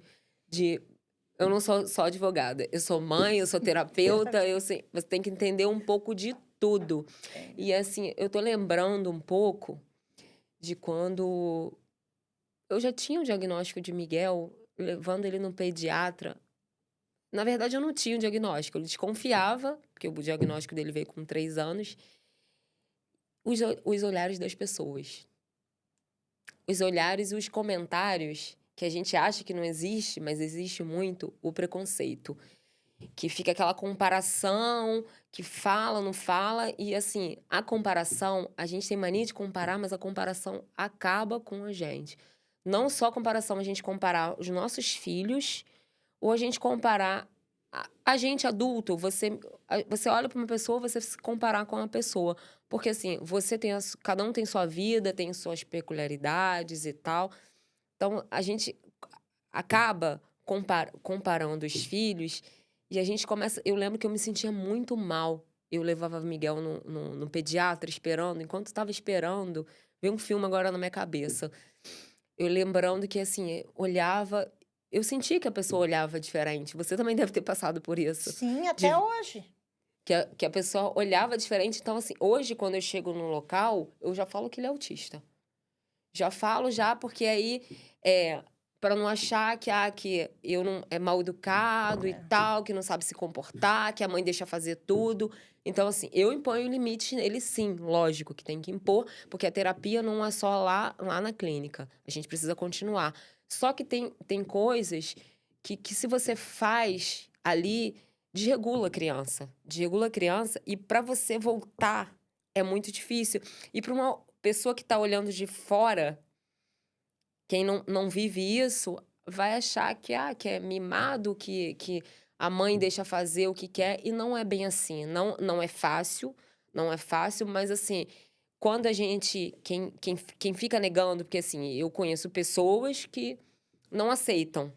S2: eu não sou só advogada, eu sou mãe, eu sou terapeuta, eu sei, você tem que entender um pouco de tudo.
S1: Entendo.
S2: E assim, eu tô lembrando um pouco de quando eu já tinha o diagnóstico de Miguel, levando ele no pediatra. Na verdade, eu não tinha o diagnóstico, eu desconfiava, porque o diagnóstico dele veio com 3 anos, os olhares das pessoas. Os olhares e os comentários que a gente acha que não existe, mas existe muito o preconceito. Que fica aquela comparação, que fala, não fala, e assim, a comparação, a gente tem mania de comparar, mas a comparação acaba com a gente. Não só a comparação, a gente comparar os nossos filhos, ou a gente comparar a gente adulto, você olha para uma pessoa, você se comparar com uma pessoa. Porque assim, você tem cada um tem sua vida, tem suas peculiaridades e tal. Então, a gente acaba comparando os filhos e a gente começa. Eu lembro que eu me sentia muito mal. Eu levava o Miguel no pediatra esperando. Enquanto estava esperando, veio um filme agora na minha cabeça. Eu lembrando que, assim, olhava. Eu sentia que a pessoa olhava diferente. Você também deve ter passado por isso.
S1: Sim, até
S2: De,
S1: hoje.
S2: que a pessoa olhava diferente. Então, assim, hoje, quando eu chego num local, eu já falo que ele é autista. Já falo já, porque aí para não achar que eu não é mal educado e
S1: É.
S2: tal, que não sabe se comportar, que a mãe deixa fazer tudo. Então, assim, eu imponho limite nele sim, lógico que tem que impor, porque a terapia não é só lá na clínica. A gente precisa continuar. Só que tem coisas que se você faz ali, desregula a criança. Desregula a criança e para você voltar é muito difícil. E para uma pessoa que tá olhando de fora, quem não vive isso, vai achar que é mimado, que a mãe deixa fazer o que quer, e não é bem assim. Não é fácil, não é fácil, mas assim, quando a gente quem fica negando, porque assim, eu conheço pessoas que não aceitam,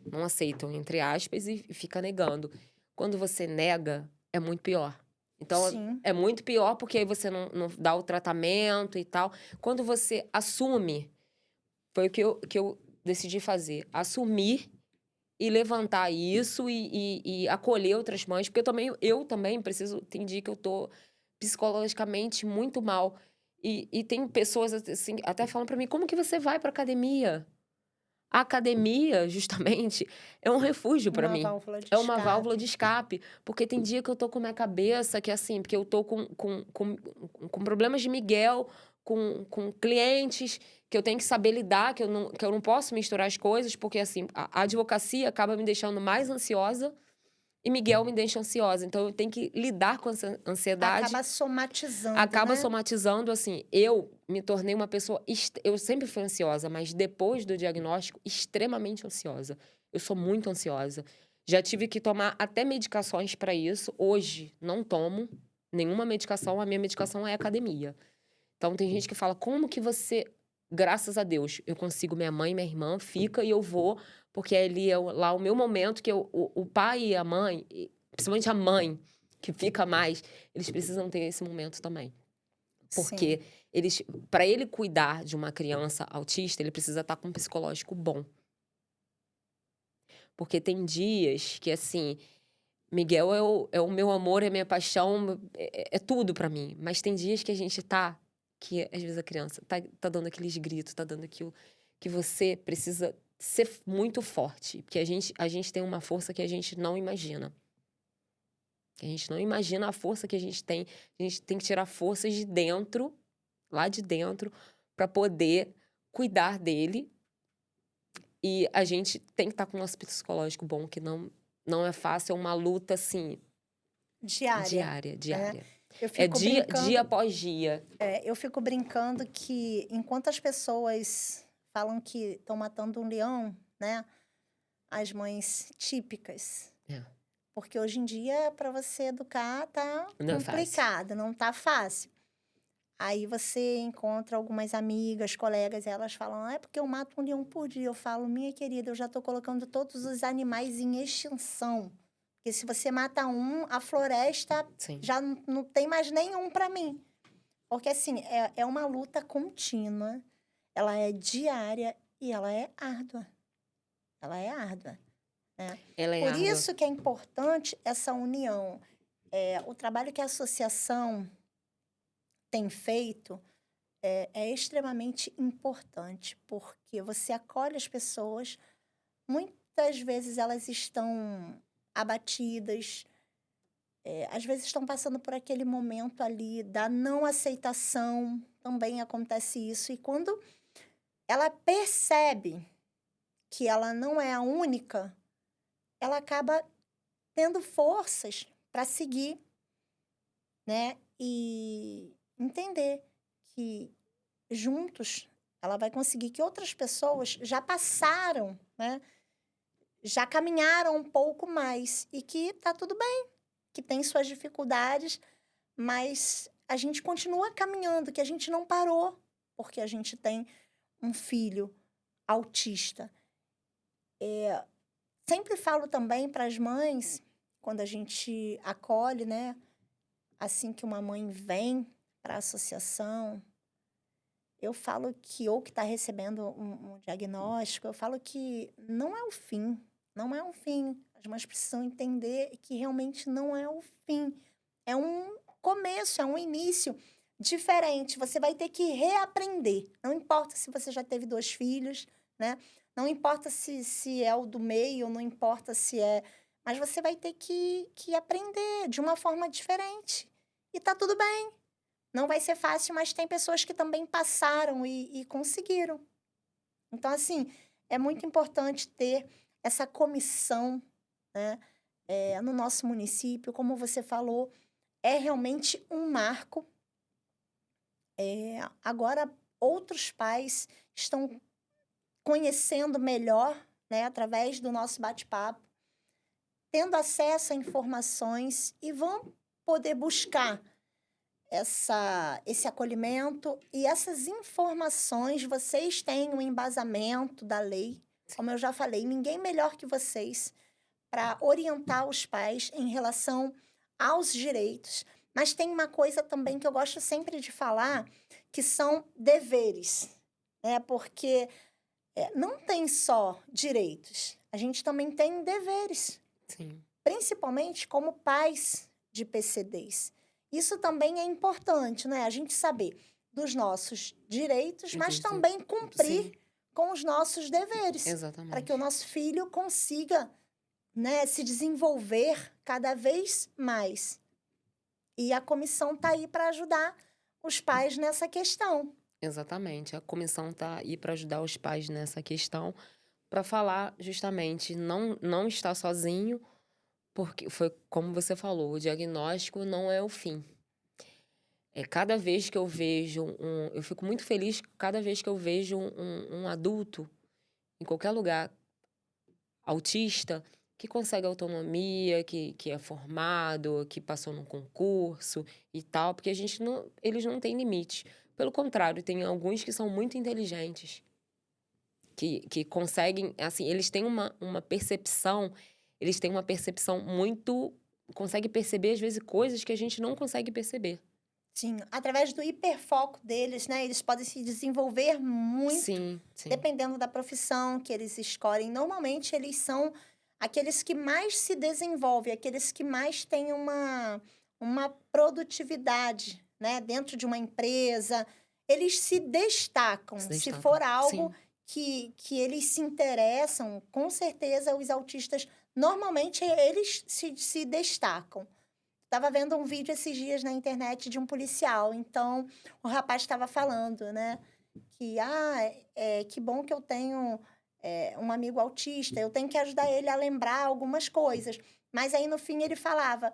S2: entre aspas, e fica negando. Quando você nega, é muito pior. Então,
S1: Sim.
S2: é muito pior porque aí você não dá o tratamento e tal. Quando você assume, foi o que eu decidi fazer, assumir e levantar isso e acolher outras mães, porque eu também preciso, tem dia que eu tô psicologicamente muito mal. E tem pessoas assim, até falam pra mim: "Como que você vai pra academia?" A academia, justamente, é um refúgio pra
S1: Uma
S2: mim.
S1: válvula de
S2: É uma válvula de
S1: escape.
S2: escape, porque tem dia que eu tô com minha cabeça que, assim, porque eu tô com problemas de Miguel, com clientes que eu tenho que saber lidar, que eu não posso misturar as coisas, porque, assim, a advocacia acaba me deixando mais ansiosa e Miguel me deixa ansiosa. Então eu tenho que lidar com essa ansiedade.
S1: Acaba somatizando,
S2: Acaba
S1: né?
S2: somatizando, assim, eu me tornei uma pessoa eu sempre fui ansiosa, mas depois do diagnóstico, extremamente ansiosa. Eu sou muito ansiosa. Já tive que tomar até medicações para isso. Hoje, não tomo nenhuma medicação, a minha medicação é academia. Então tem gente que fala: "Como que você..." Graças a Deus, eu consigo, minha mãe e minha irmã fica e eu vou, porque ali é lá o meu momento que o pai e a mãe, principalmente a mãe, que fica mais, eles precisam ter esse momento também.
S1: Sim.
S2: Porque eles para ele cuidar de uma criança autista, ele precisa estar com um psicológico bom. Porque tem dias que, assim, Miguel é o meu amor, é a minha paixão, é tudo pra mim. Mas tem dias que a gente tá que às vezes a criança tá dando aqueles gritos, tá dando aquilo, que você precisa ser muito forte, porque a gente tem uma força que a gente não imagina. A gente não imagina a força que a gente tem. A gente tem que tirar forças de dentro, lá de dentro, pra poder cuidar dele. E a gente tem que estar com o nosso psicológico bom, que não é fácil, é uma luta, assim,
S1: Diária,
S2: diária,
S1: né?
S2: diária.
S1: Eu
S2: É
S1: fico
S2: dia
S1: brincando,
S2: após dia.
S1: eu fico brincando que enquanto as pessoas falam que estão matando um leão, né? As mães típicas.
S2: É,
S1: Porque hoje em dia, para você educar, tá
S2: não é fácil.
S1: complicado, não tá fácil. Aí você encontra algumas amigas, colegas, e elas falam: "Ah, é porque eu mato um leão por dia." Eu falo: "Minha querida, eu já tô colocando todos os animais em extinção. Porque se você mata um, a floresta
S2: Sim.
S1: já não tem mais nenhum para mim." Porque, assim, é uma luta contínua, ela é diária e ela é árdua. Ela é árdua, né?
S2: Ela é
S1: Por
S2: árdua.
S1: isso que é importante essa união. O trabalho que a associação tem feito é extremamente importante, porque você acolhe as pessoas, muitas vezes elas estão abatidas, às vezes estão passando por aquele momento ali da não aceitação, também acontece isso. E quando ela percebe que ela não é a única, ela acaba tendo forças para seguir, né? E entender que juntos ela vai conseguir que outras pessoas já passaram, né? Já caminharam um pouco mais e que tá tudo bem, que tem suas dificuldades, mas a gente continua caminhando, que a gente não parou, porque a gente tem um filho autista. Sempre falo também para as mães, quando a gente acolhe, né? Assim que uma mãe vem para a associação, eu falo que, ou que está recebendo um diagnóstico, eu falo que não é o fim, não é o fim. As mães precisam entender que realmente não é o fim. É um começo, é um início diferente. Você vai ter que reaprender. Não importa se você já teve 2 filhos, né? Não importa se é o do meio, não importa se é... Mas você vai ter que aprender de uma forma diferente. E tá tudo bem. Não vai ser fácil, mas tem pessoas que também passaram e conseguiram. Então, assim, é muito importante ter essa comissão, né, no nosso município. Como você falou, é realmente um marco, Agora, outros pais estão conhecendo melhor, né, através do nosso bate-papo, tendo acesso a informações e vão poder buscar esse acolhimento e essas informações. Vocês têm um embasamento da lei, como eu já falei, ninguém melhor que vocês para orientar os pais em relação aos direitos. Mas tem uma coisa também que eu gosto sempre de falar, que são deveres, né? Porque não tem só direitos, a gente também tem deveres,
S2: Sim.
S1: principalmente como pais de PCDs. Isso também é importante, né? A gente saber dos nossos direitos, mas também cumprir
S2: Sim,
S1: com os nossos deveres, para
S2: exatamente.
S1: que o nosso filho consiga, né, se desenvolver cada vez mais. E a comissão está aí para ajudar os pais nessa questão.
S2: Exatamente. A comissão está aí para ajudar os pais nessa questão, para falar justamente, não está sozinho, porque foi como você falou, o diagnóstico não é o fim. Cada vez que eu vejo eu fico muito feliz cada vez que eu vejo um adulto, em qualquer lugar, autista, que consegue autonomia, que é formado, que passou num concurso e tal, porque eles não têm limite. Pelo contrário, tem alguns que são muito inteligentes, que conseguem, assim, eles têm uma percepção muito, conseguem perceber, às vezes, coisas que a gente não consegue perceber.
S1: Sim, através do hiperfoco deles, né? Eles podem se desenvolver muito,
S2: Sim.
S1: dependendo da profissão que eles escolhem. Normalmente, eles são aqueles que mais se desenvolvem, aqueles que mais têm uma produtividade, né? Dentro de uma empresa. Eles se destacam. Se for algo que eles se interessam, com certeza os autistas, normalmente, eles se destacam. Estava vendo um vídeo esses dias na internet de um policial, então o rapaz estava falando, né, que bom que eu tenho um amigo autista, eu tenho que ajudar ele a lembrar algumas coisas. Mas aí no fim ele falava,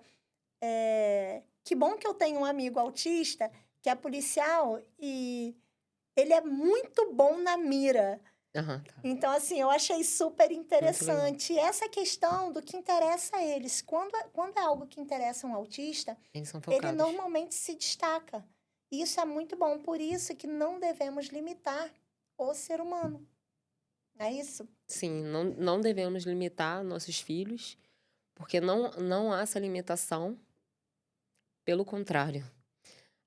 S1: que bom que eu tenho um amigo autista que é policial e ele é muito bom na mira.
S2: Tá.
S1: Então, assim, eu achei super interessante. E essa questão do que interessa a eles. Quando é algo que interessa um autista,
S2: Eles são
S1: ele
S2: focados.
S1: normalmente se destaca. E isso é muito bom. Por isso que não devemos limitar o ser humano. É isso?
S2: Sim, não devemos limitar nossos filhos, porque não há essa limitação. Pelo contrário,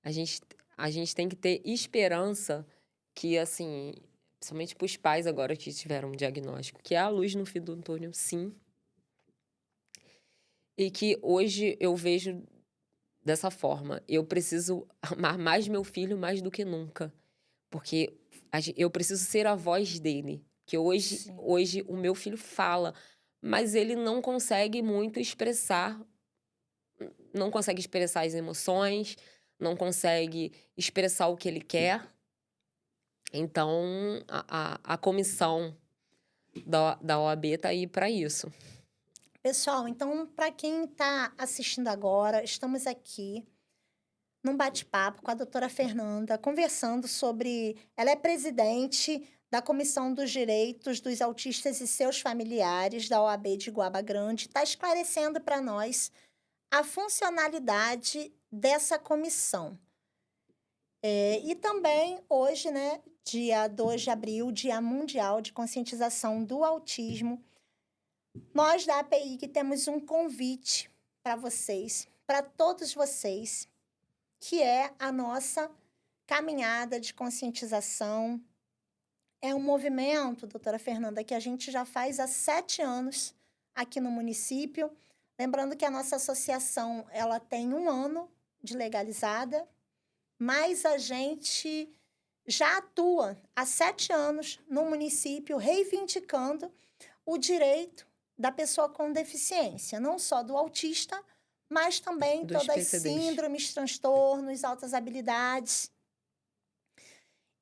S2: a gente tem que ter esperança que, assim, principalmente para os pais agora que tiveram um diagnóstico, que há luz no fim do túnel, sim. E que hoje eu vejo dessa forma. Eu preciso amar mais meu filho mais do que nunca. Porque eu preciso ser a voz dele. Que
S1: Sim.
S2: hoje o meu filho fala, mas ele não consegue muito não consegue expressar as emoções, não consegue expressar o que ele quer. Então, a comissão da OAB está aí para isso.
S1: Pessoal, então, para quem está assistindo agora, estamos aqui num bate-papo com a doutora Fernanda, conversando sobre... Ela é presidente da Comissão dos Direitos dos Autistas e seus Familiares da OAB de Guaba Grande, está esclarecendo para nós a funcionalidade dessa comissão. E também, hoje, né, dia 2 de abril, Dia Mundial de Conscientização do Autismo, nós da API temos um convite para vocês, para todos vocês, que é a nossa caminhada de conscientização. É um movimento, doutora Fernanda, que a gente já faz há 7 anos aqui no município. Lembrando que a nossa associação ela tem 1 ano de legalizada, mas a gente já atua há 7 anos no município, reivindicando o direito da pessoa com deficiência, não só do autista, mas também
S2: Dos
S1: todas as
S2: PCDs.
S1: síndromes, transtornos, altas habilidades.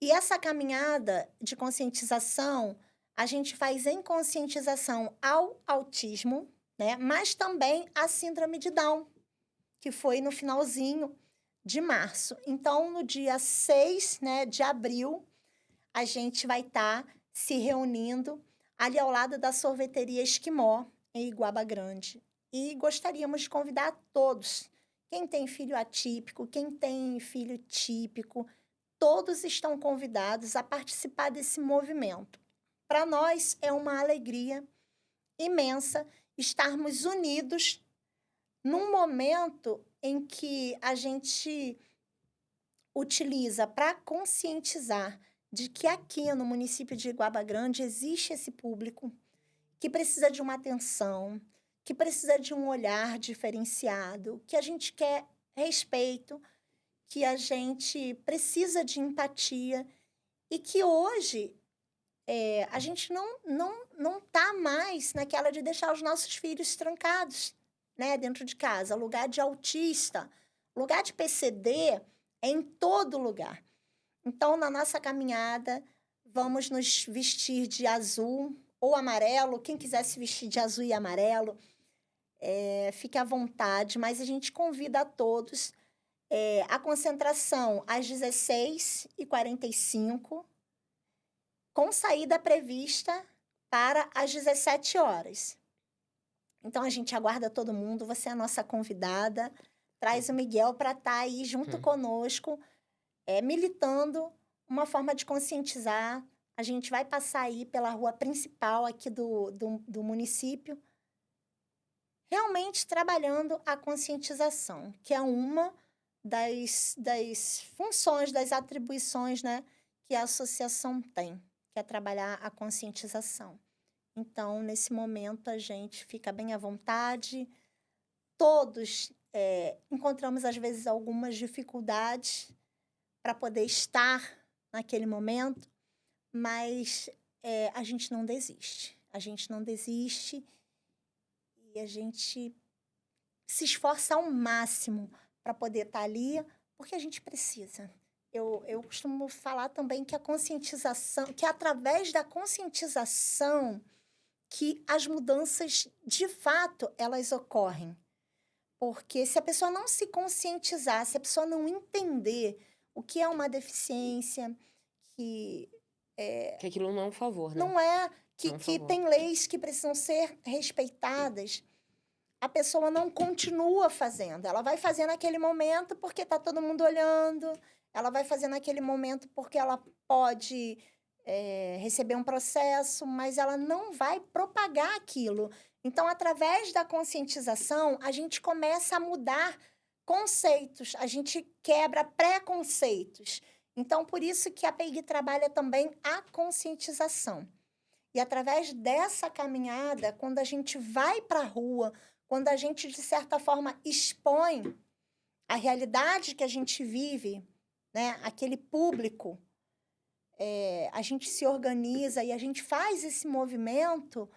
S1: E essa caminhada de conscientização, a gente faz em conscientização ao autismo, né? Mas também a síndrome de Down, que foi no finalzinho de março. Então, no dia 6, né, de abril, a gente vai estar se reunindo ali ao lado da sorveteria Esquimó, em Iguaba Grande. E gostaríamos de convidar todos. Quem tem filho atípico, quem tem filho típico, todos estão convidados a participar desse movimento. Para nós é uma alegria imensa estarmos unidos num momento em que a gente utiliza para conscientizar de que aqui no município de Iguaba Grande existe esse público que precisa de uma atenção, que precisa de um olhar diferenciado, que a gente quer respeito, que a gente precisa de empatia e que hoje a gente não tá mais naquela de deixar os nossos filhos trancados, né, dentro de casa. Lugar de autista, lugar de PCD é em todo lugar. Então, na nossa caminhada, vamos nos vestir de azul ou amarelo. Quem quiser se vestir de azul e amarelo, fique à vontade, mas a gente convida a todos. A concentração às 16h45, com saída prevista para as 17 horas. Então, a gente aguarda todo mundo, você é a nossa convidada, traz o Miguel para estar aí junto conosco, militando uma forma de conscientizar. A gente vai passar aí pela rua principal aqui do município, realmente trabalhando a conscientização, que é uma das funções, das atribuições, né, que a associação tem, que é trabalhar a conscientização. Então, nesse momento, a gente fica bem à vontade. Todos encontramos, às vezes, algumas dificuldades para poder estar naquele momento, mas a gente não desiste. A gente não desiste e a gente se esforça ao máximo para poder estar ali, porque a gente precisa. Eu costumo falar também que a conscientização, que é através da conscientização que as mudanças, de fato, elas ocorrem. Porque se a pessoa não se conscientizar, se a pessoa não entender o que é uma deficiência, que
S2: aquilo não é um favor, né?
S1: não é,
S2: Não é um
S1: que
S2: favor.
S1: tem leis que precisam ser respeitadas, a pessoa não continua fazendo. Ela vai fazer naquele momento porque está todo mundo olhando, ela vai fazer naquele momento porque ela pode receber um processo, mas ela não vai propagar aquilo. Então, através da conscientização, a gente começa a mudar conceitos, a gente quebra preconceitos. Então, por isso que a PEIG trabalha também a conscientização. E através dessa caminhada, quando a gente vai para a rua, quando a gente, de certa forma, expõe a realidade que a gente vive, né, aquele público, a gente se organiza e a gente faz esse movimento,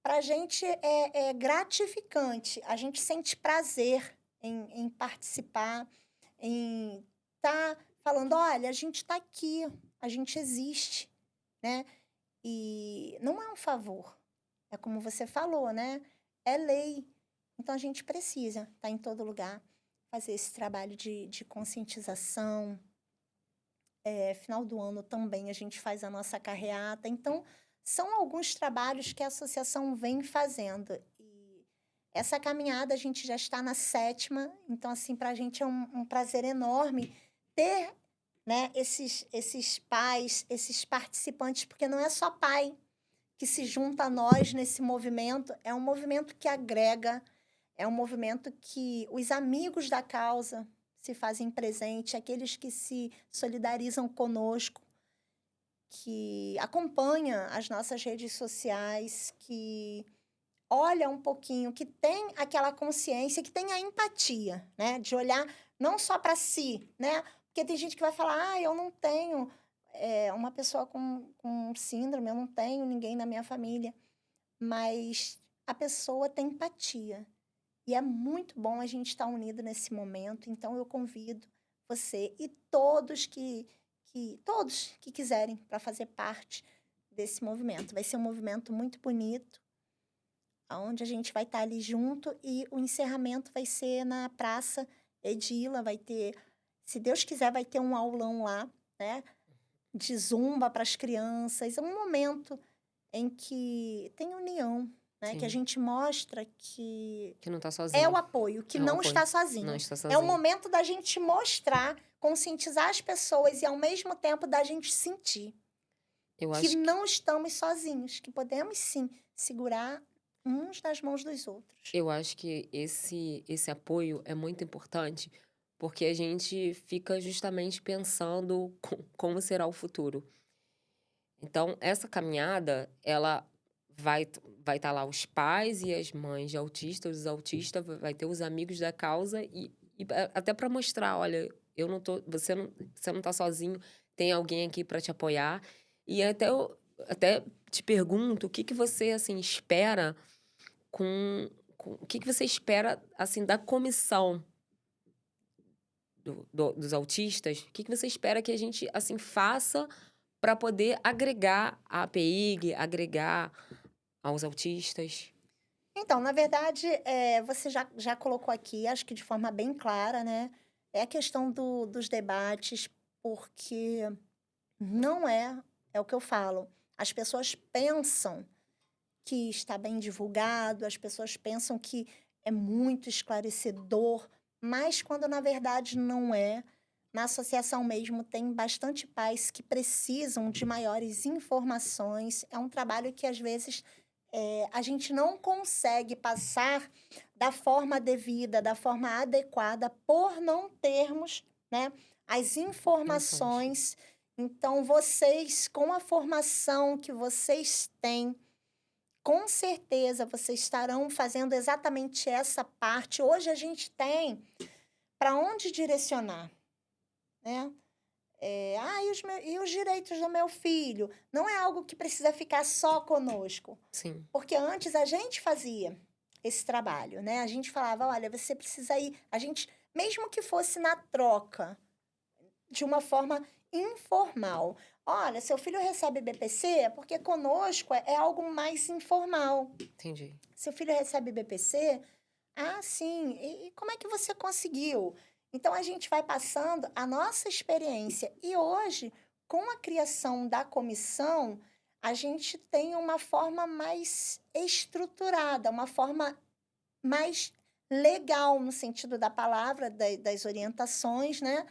S1: para a gente é gratificante. A gente sente prazer em participar, em estar falando, olha, a gente está aqui, a gente existe, né? E não é um favor, é como você falou, né? É lei. Então, a gente precisa estar em todo lugar, fazer esse trabalho de conscientização. Final do ano também a gente faz a nossa carreata. Então, são alguns trabalhos que a associação vem fazendo. E essa caminhada a gente já está na 7ª. Então, assim, para a gente é um prazer enorme ter, né, esses pais, esses participantes, porque não é só pai que se junta a nós nesse movimento, é um movimento que agrega, é um movimento que os amigos da causa se fazem presente, aqueles que se solidarizam conosco, que acompanham as nossas redes sociais, que olha um pouquinho, que tem aquela consciência, que tem a empatia, né? De olhar não só para si, né? Porque tem gente que vai falar, eu não tenho uma pessoa com síndrome, eu não tenho ninguém na minha família. Mas a pessoa tem empatia. E é muito bom a gente estar unido nesse momento. Então, eu convido você e todos que quiserem para fazer parte desse movimento. Vai ser um movimento muito bonito, onde a gente vai estar ali junto e o encerramento vai ser na Praça Edila, vai ter Se Deus quiser, vai ter um aulão lá, né? De zumba para as crianças. É um momento em que tem união, né? Que a
S2: Sim.
S1: gente mostra que
S2: Que não tá
S1: é o
S2: sozinho.
S1: apoio, que
S2: É o
S1: não
S2: apoio.
S1: está
S2: Não
S1: sozinho.
S2: está
S1: É o
S2: sozinho.
S1: momento da gente mostrar, conscientizar as pessoas e, ao mesmo tempo, da gente sentir
S2: Eu
S1: que
S2: acho que
S1: não estamos sozinhos, que podemos, sim, segurar uns nas mãos dos outros.
S2: eu acho que esse apoio é muito importante, porque a gente fica justamente pensando como será o futuro. Então, essa caminhada, ela vai estar lá os pais e as mães de autistas, os autistas, vai ter os amigos da causa até para mostrar, olha, eu não tô, você não tá sozinho, tem alguém aqui para te apoiar. E até te pergunto, o que que você assim espera o que que você espera assim da comissão dos autistas? O que que você espera que a gente assim faça para poder agregar a APIG, agregar aos autistas?
S1: Então, na verdade, você já colocou aqui, acho que de forma bem clara, né? É a questão dos debates, porque não é o que eu falo. As pessoas pensam que está bem divulgado, as pessoas pensam que é muito esclarecedor, mas quando na verdade não é. Na associação mesmo tem bastante pais que precisam de maiores informações. É um trabalho que às vezes a gente não consegue passar da forma devida, da forma adequada, por não termos, né, as
S2: Informações.
S1: informações. Então, vocês, com a formação que vocês têm, com certeza vocês estarão fazendo exatamente essa parte. Hoje a gente tem para onde direcionar, né? E os direitos do meu filho? Não é algo que precisa ficar só conosco.
S2: Sim,
S1: Porque antes a gente fazia esse trabalho, né? A gente falava, olha, você precisa ir. A gente, mesmo que fosse na troca, de uma forma informal. Olha, seu filho recebe BPC é porque conosco é algo mais informal.
S2: entendi.
S1: Seu filho recebe BPC? Ah, sim. E como é que você conseguiu? Então, a gente vai passando a nossa experiência. E hoje, com a criação da comissão, a gente tem uma forma mais estruturada, uma forma mais legal, no sentido da palavra, das orientações, né?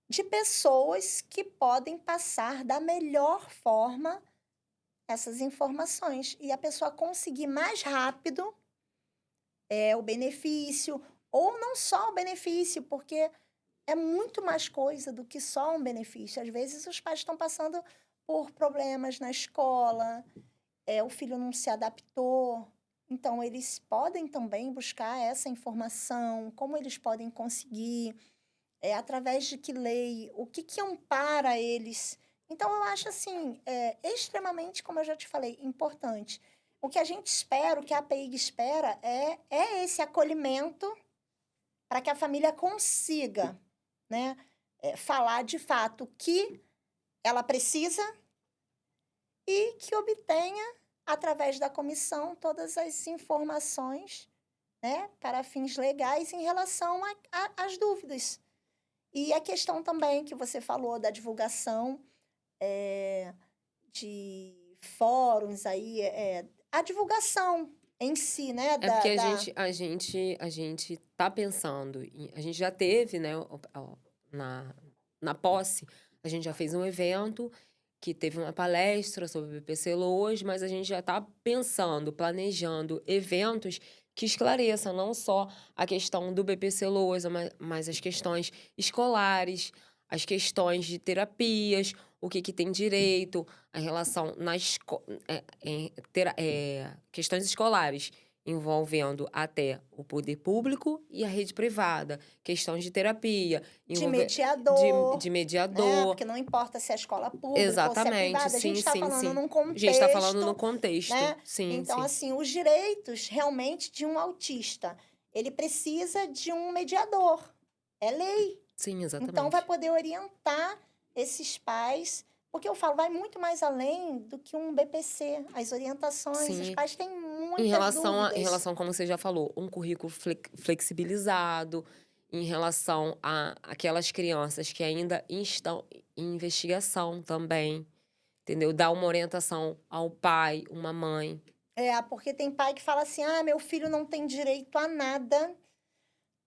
S1: De pessoas que podem passar da melhor forma essas informações. E a pessoa conseguir mais rápido o benefício, ou não só o benefício, porque é muito mais coisa do que só um benefício. Às vezes os pais estão passando por problemas na escola, o filho não se adaptou. Então, eles podem também buscar essa informação, como eles podem conseguir, através de que lei, o que que ampara eles. Então, eu acho assim, extremamente, como eu já te falei, importante. O que a gente espera, o que a APIG espera é esse acolhimento para que a família consiga, né, falar de fato o que ela precisa e que obtenha, através da comissão, todas as informações, né, para fins legais em relação às dúvidas. E a questão também que você falou da divulgação de fóruns aí, a divulgação em si, né,
S2: É porque
S1: da
S2: a gente tá pensando a gente já teve, né, na na posse, a gente já fez um evento que teve uma palestra sobre o BPC hoje, mas a gente já está pensando, planejando eventos que esclareçam não só a questão do BPC Lousa, mas as questões escolares, as questões de terapias, o que tem direito, a relação questões escolares envolvendo até o poder público e a rede privada, questões de terapia,
S1: de
S2: de
S1: mediador, né,
S2: mediador.
S1: porque não importa se é escola pública ou se é
S2: Exatamente,
S1: privada, a gente
S2: sim,
S1: está
S2: sim,
S1: falando
S2: sim.
S1: num
S2: A gente tá falando no
S1: contexto,
S2: contexto.
S1: né?
S2: Sim,
S1: Então,
S2: sim.
S1: assim, os direitos realmente de um autista, ele precisa de um mediador, é lei.
S2: Sim,
S1: Então, vai
S2: exatamente.
S1: poder orientar esses pais, porque eu falo, vai muito mais além do que um BPC, as orientações, os
S2: Sim.
S1: pais têm muitas
S2: Em
S1: dúvidas.
S2: relação, como você já falou, um currículo flexibilizado, em relação a aquelas crianças que ainda estão em investigação também, entendeu? Dar uma orientação ao pai, uma mãe.
S1: Porque tem pai que fala assim: ah, meu filho não tem direito a nada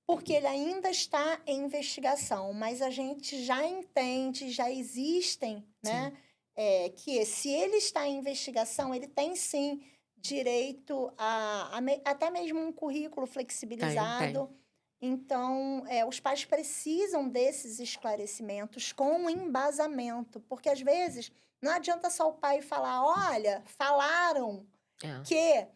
S1: porque ele ainda está em investigação. Mas a gente já entende, já existem, né?
S2: Sim.
S1: Que se ele está em investigação, ele tem sim direito até mesmo um currículo
S2: Tem.
S1: flexibilizado. Então, os pais precisam desses esclarecimentos com embasamento, porque às vezes não adianta só o pai falar: olha, falaram
S2: É.
S1: que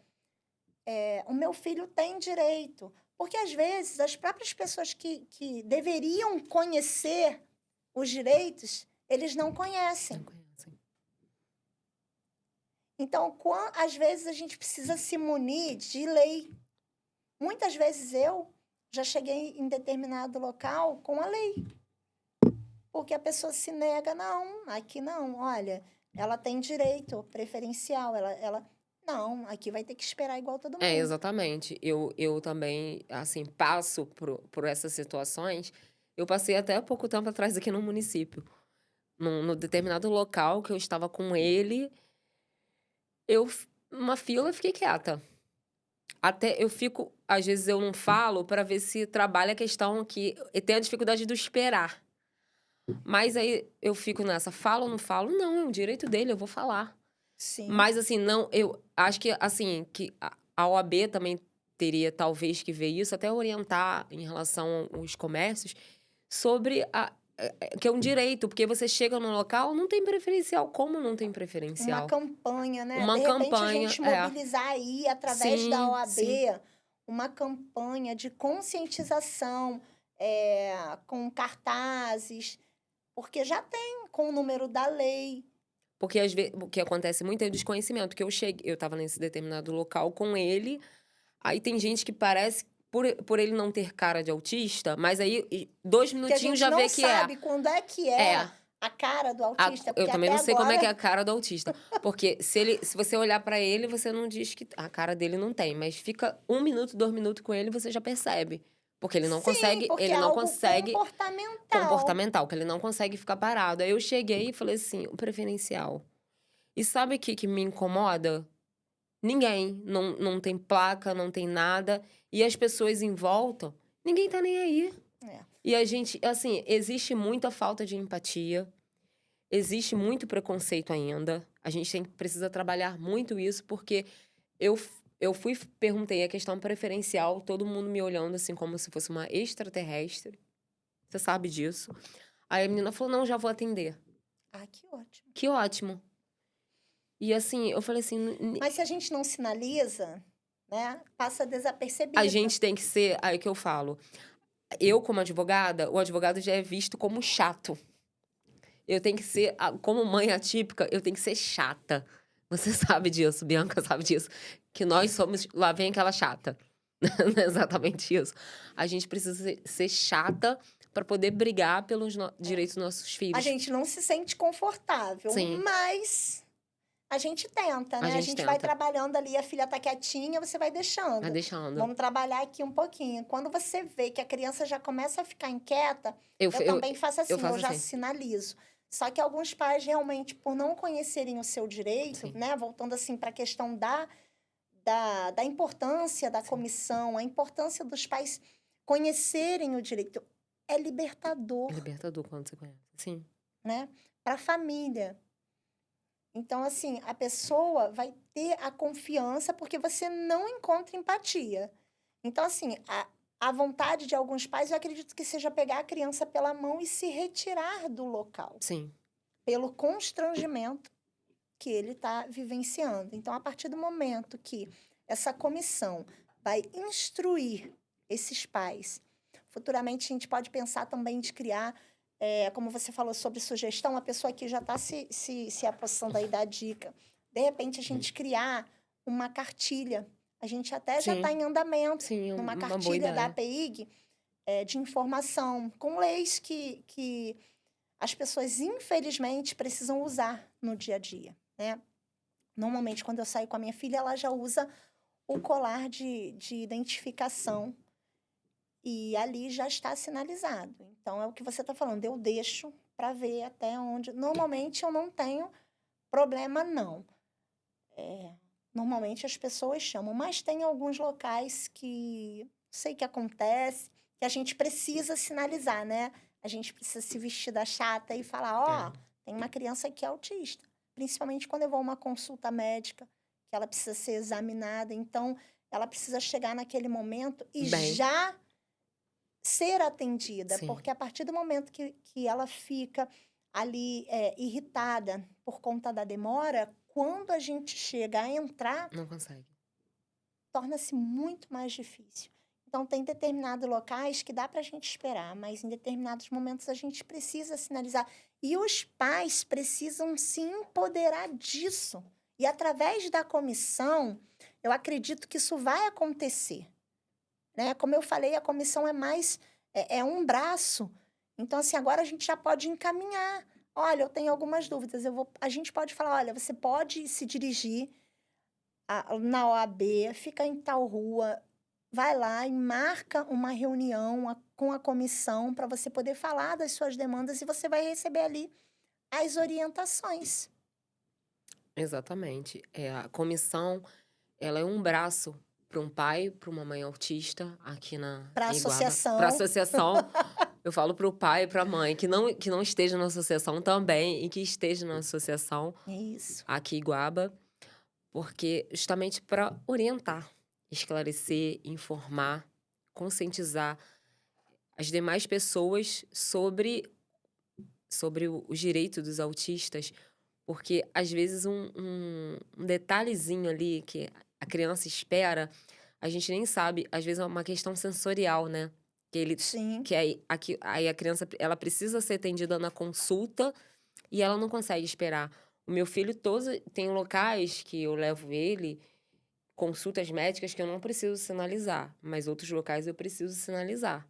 S1: o meu filho tem direito. Porque às vezes as próprias pessoas que deveriam conhecer os direitos, eles não conhecem.
S2: Não conhecem.
S1: Então, às vezes a gente precisa se munir de lei. Muitas vezes eu já cheguei em determinado local com a lei. Porque a pessoa se nega, não, aqui não, olha, ela tem direito preferencial, não, aqui vai ter que esperar igual todo mundo.
S2: Exatamente. Eu também, assim, passo por essas situações. Eu passei até há pouco tempo atrás aqui no município. No determinado local que eu estava com ele, numa fila, eu fiquei quieta. Até eu fico, às vezes eu não falo para ver se trabalha a questão que tem a dificuldade do esperar. Mas aí eu fico nessa, falo ou não falo? Não, é um direito dele, eu vou falar.
S1: Sim.
S2: Mas assim, não, eu acho que assim, que a OAB também teria talvez que ver isso, até orientar em relação aos comércios sobre que é um direito, porque você chega no local, não tem preferencial. Como não tem
S1: Uma
S2: preferencial?
S1: campanha, né?
S2: Uma
S1: De repente a
S2: campanha,
S1: gente mobilizar aí, através da
S2: Sim,
S1: OAB,
S2: sim.
S1: uma campanha de conscientização, com cartazes, porque já tem com o número da lei.
S2: Porque às vezes, o que acontece muito é o desconhecimento, que eu tava nesse determinado local com ele, aí tem gente que parece, por ele não ter cara de autista, mas aí 2
S1: Que a
S2: minutinhos
S1: gente
S2: já
S1: não
S2: vê que é.
S1: sabe quando é que é
S2: É.
S1: a cara do autista,
S2: Eu
S1: porque
S2: também
S1: até
S2: não sei como é que é
S1: agora...
S2: a cara do autista. Porque se você olhar pra ele, você não diz que a cara dele não tem. Mas fica 1 minuto, 2 minutos com ele, você já percebe. Porque ele não
S1: Sim,
S2: consegue,
S1: porque é algo comportamental.
S2: que ele não consegue ficar parado. Aí eu cheguei e falei assim, o preferencial. E sabe o que me incomoda? Ninguém. Não tem placa, não tem nada. E as pessoas em volta, ninguém tá nem aí.
S1: É.
S2: E a gente, assim, existe muita falta de empatia. Existe muito preconceito ainda. A gente precisa trabalhar muito isso, porque eu, perguntei a questão preferencial, todo mundo me olhando assim como se fosse uma extraterrestre. Você sabe disso. Aí a menina falou: não, já vou atender.
S1: Ah, que ótimo.
S2: Que ótimo. E assim, eu falei assim:
S1: Mas se a gente não sinaliza, né, passa desapercebido.
S2: a gente tem que ser. Aí que eu falo. Eu, como advogada, o advogado já é visto como chato. Eu tenho que ser, como mãe atípica, eu tenho que ser chata. Você sabe disso, Bianca sabe disso. Que nós somos. Lá vem aquela chata. Não é exatamente isso. A gente precisa ser chata para poder brigar pelos direitos dos nossos
S1: A
S2: filhos.
S1: gente não se sente confortável,
S2: Sim.
S1: mas a gente tenta, né? A gente vai
S2: tenta.
S1: trabalhando ali, a filha tá quietinha, você vai deixando.
S2: Vai deixando.
S1: Vamos trabalhar aqui um pouquinho. Quando você vê que a criança já começa a ficar inquieta,
S2: Eu
S1: também faço assim,
S2: faço
S1: eu já
S2: assim.
S1: sinalizo. Só que alguns pais realmente, por não conhecerem o seu direito,
S2: Sim.
S1: né? Voltando assim para a questão da importância da
S2: Sim.
S1: comissão, a importância dos pais conhecerem o direito. É libertador,
S2: É libertador quando você conhece. Sim.
S1: né? Para a família. Então, assim, a pessoa vai ter a confiança porque você não encontra empatia. Então, assim, a vontade de alguns pais, eu acredito que seja pegar a criança pela mão e se retirar do local,
S2: Sim.
S1: pelo constrangimento que ele está vivenciando. Então, a partir do momento que essa comissão vai instruir esses pais, futuramente a gente pode pensar também de criar, como você falou sobre sugestão, a pessoa que já está se aproximando aí da dica. De repente, a gente criar uma cartilha. A gente até já
S2: Sim.
S1: está em andamento,
S2: Sim,
S1: numa
S2: uma boa
S1: cartilha da
S2: ideia.
S1: APIG, de informação, com leis que as pessoas, infelizmente, precisam usar no dia a dia, né? Normalmente, quando eu saio com a minha filha, ela já usa o colar de identificação. E ali já está sinalizado. Então, é o que você está falando, eu deixo para ver até onde. Normalmente, eu não tenho problema, não. Normalmente, as pessoas chamam, mas tem alguns locais que sei que acontece, que a gente precisa sinalizar, né? A gente precisa se vestir da chata e falar: ó,
S2: É.
S1: tem uma criança que é autista. Principalmente quando eu vou a uma consulta médica, que ela precisa ser examinada. Então, ela precisa chegar naquele momento e
S2: Bem,
S1: já ser atendida,
S2: sim,
S1: porque a partir do momento que ela fica ali irritada por conta da demora, quando a gente chega a entrar,
S2: não consegue.
S1: torna-se muito mais difícil. Então, tem determinados locais que dá para a gente esperar, mas em determinados momentos a gente precisa sinalizar. E os pais precisam se empoderar disso. E através da comissão, eu acredito que isso vai acontecer. Né? Como eu falei, a comissão é mais é um braço. Então, assim, agora a gente já pode encaminhar. Olha, eu tenho algumas dúvidas. A gente pode falar, olha, você pode se dirigir na OAB, fica em tal rua, vai lá e marca uma reunião com a comissão para você poder falar das suas demandas e você vai receber ali as orientações.
S2: Exatamente. A comissão, ela é um braço para um pai, para uma mãe autista aqui
S1: Para a
S2: em Iguaba, para a
S1: associação,
S2: associação. Eu falo para o pai e para a mãe que não esteja na associação também e que esteja na associação
S1: é isso.
S2: aqui em Iguaba, porque justamente para orientar, esclarecer, informar, conscientizar as demais pessoas sobre os direitos dos autistas, porque às vezes um detalhezinho ali que a criança espera, a gente nem sabe, às vezes é uma questão sensorial, né? Que ele
S1: Sim,
S2: que aí a criança ela precisa ser atendida na consulta e ela não consegue esperar. O meu filho todos tem locais que eu levo ele, consultas médicas que eu não preciso sinalizar, mas outros locais eu preciso sinalizar.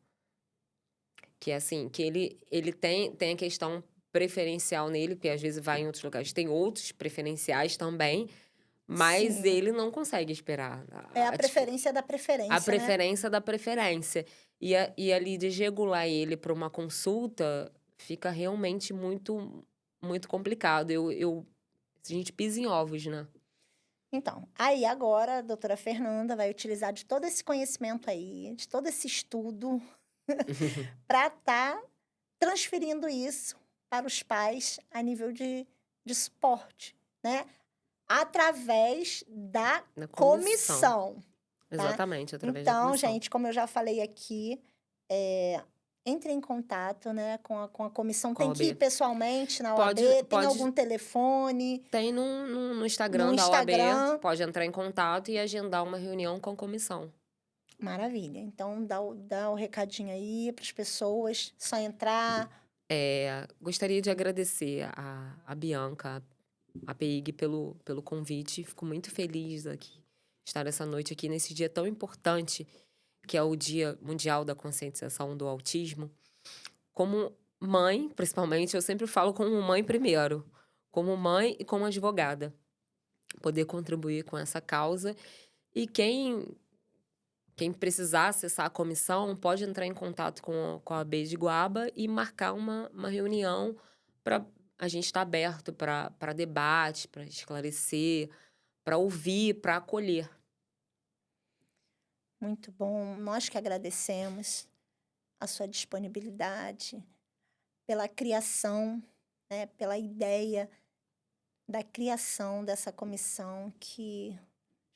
S2: Que é assim, que ele tem a questão preferencial nele, porque às vezes vai em outros locais, tem outros preferenciais também, mas
S1: sim.
S2: ele não consegue esperar
S1: É a preferência da
S2: a
S1: preferência, né?
S2: preferência da preferência. E ali desregular ele para uma consulta fica realmente muito, muito complicado. A gente pisa em ovos, né?
S1: Então, aí agora a doutora Fernanda vai utilizar de todo esse conhecimento aí, de todo esse estudo, para estar transferindo isso para os pais a nível de suporte, né? Através da
S2: Na comissão.
S1: comissão, tá?
S2: Exatamente, através da
S1: Então,
S2: comissão.
S1: gente, como eu já falei aqui, entre em contato, né, com a comissão.
S2: Com a
S1: Tem que ir
S2: OAB.
S1: pessoalmente na
S2: Pode,
S1: OAB, tem
S2: pode
S1: algum telefone,
S2: Tem no
S1: no
S2: Instagram da OAB,
S1: Instagram.
S2: pode entrar em contato e agendar uma reunião com a comissão.
S1: Maravilha. Então, dá o recadinho aí para as pessoas, só entrar.
S2: Gostaria de agradecer a Bianca, a PIG, pelo convite. Fico muito feliz aqui estar essa noite aqui nesse dia tão importante, que é o Dia Mundial da Conscientização do Autismo. Como mãe, principalmente, eu sempre falo como mãe primeiro, como mãe e como advogada, poder contribuir com essa causa. E quem precisar acessar a comissão pode entrar em contato com a AB de Guaba e marcar uma reunião para a gente estar aberto para debate, para esclarecer, para ouvir, para acolher.
S1: Muito bom. Nós que agradecemos a sua disponibilidade, pela criação, né, pela ideia da criação dessa comissão que,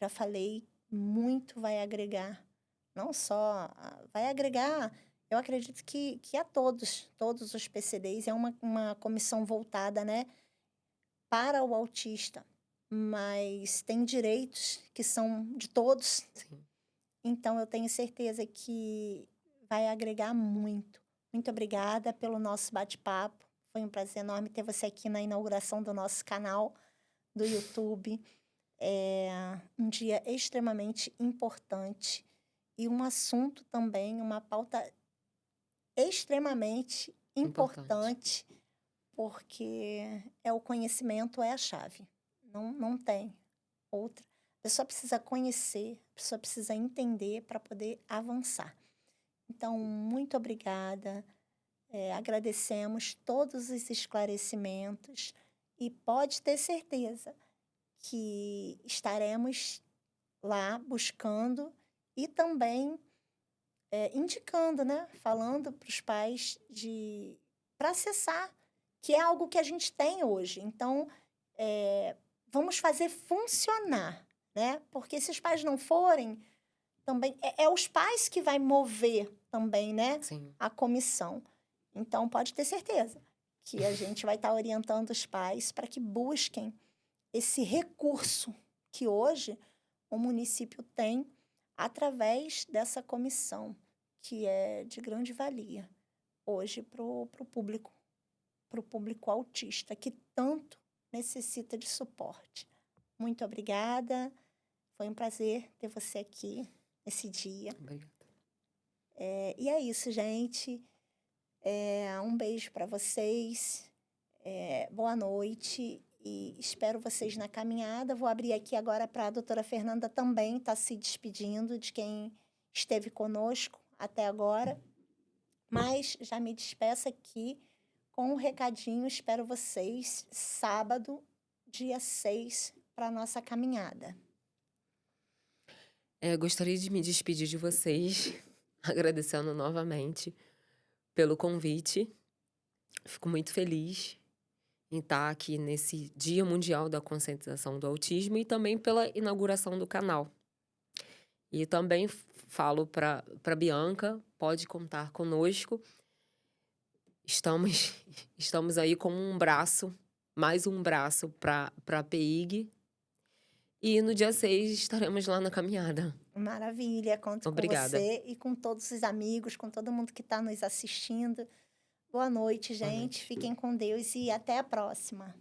S1: já falei, muito vai agregar. Não só vai agregar, eu acredito que a todos os PCDs. É uma comissão voltada, né, para o autista, mas tem direitos que são de todos.
S2: Sim.
S1: Então, eu tenho certeza que vai agregar muito. Muito obrigada pelo nosso bate-papo. Foi um prazer enorme ter você aqui na inauguração do nosso canal do YouTube. É um dia extremamente importante e um assunto também, uma pauta extremamente
S2: Importante.
S1: importante, porque o conhecimento é a chave. Não tem outra. A pessoa precisa conhecer, a pessoa precisa entender para poder avançar. Então, muito obrigada. Agradecemos todos os esclarecimentos e pode ter certeza que estaremos lá buscando e também indicando, né? Falando para os pais para acessar, que é algo que a gente tem hoje. Então, vamos fazer funcionar, né? Porque se os pais não forem, também é os pais que vai mover também, né?
S2: Sim.
S1: A comissão. Então, pode ter certeza que a gente vai estar orientando os pais para que busquem esse recurso que hoje o município tem através dessa comissão, que é de grande valia hoje para o público autista, que tanto necessita de suporte. Muito obrigada. Foi um prazer ter você aqui nesse dia.
S2: Obrigada.
S1: E é isso, gente. Um beijo para vocês. Boa noite. E espero vocês na caminhada. Vou abrir aqui agora para a doutora Fernanda também estar se despedindo de quem esteve conosco até agora. Mas já me despeço aqui com um recadinho. Espero vocês sábado, dia 6, para a nossa caminhada.
S2: Gostaria de me despedir de vocês, agradecendo novamente pelo convite. Fico muito feliz em estar aqui nesse Dia Mundial da Conscientização do Autismo e também pela inauguração do canal. E também falo para Bianca, pode contar conosco. Estamos aí como um braço, mais um braço para a PIG. E no dia 6 estaremos lá na caminhada.
S1: Maravilha, conto
S2: Obrigada.
S1: com você e com todos os amigos, com todo mundo que está nos assistindo. Boa noite, gente.
S2: Boa noite.
S1: Fiquem com Deus e até a próxima.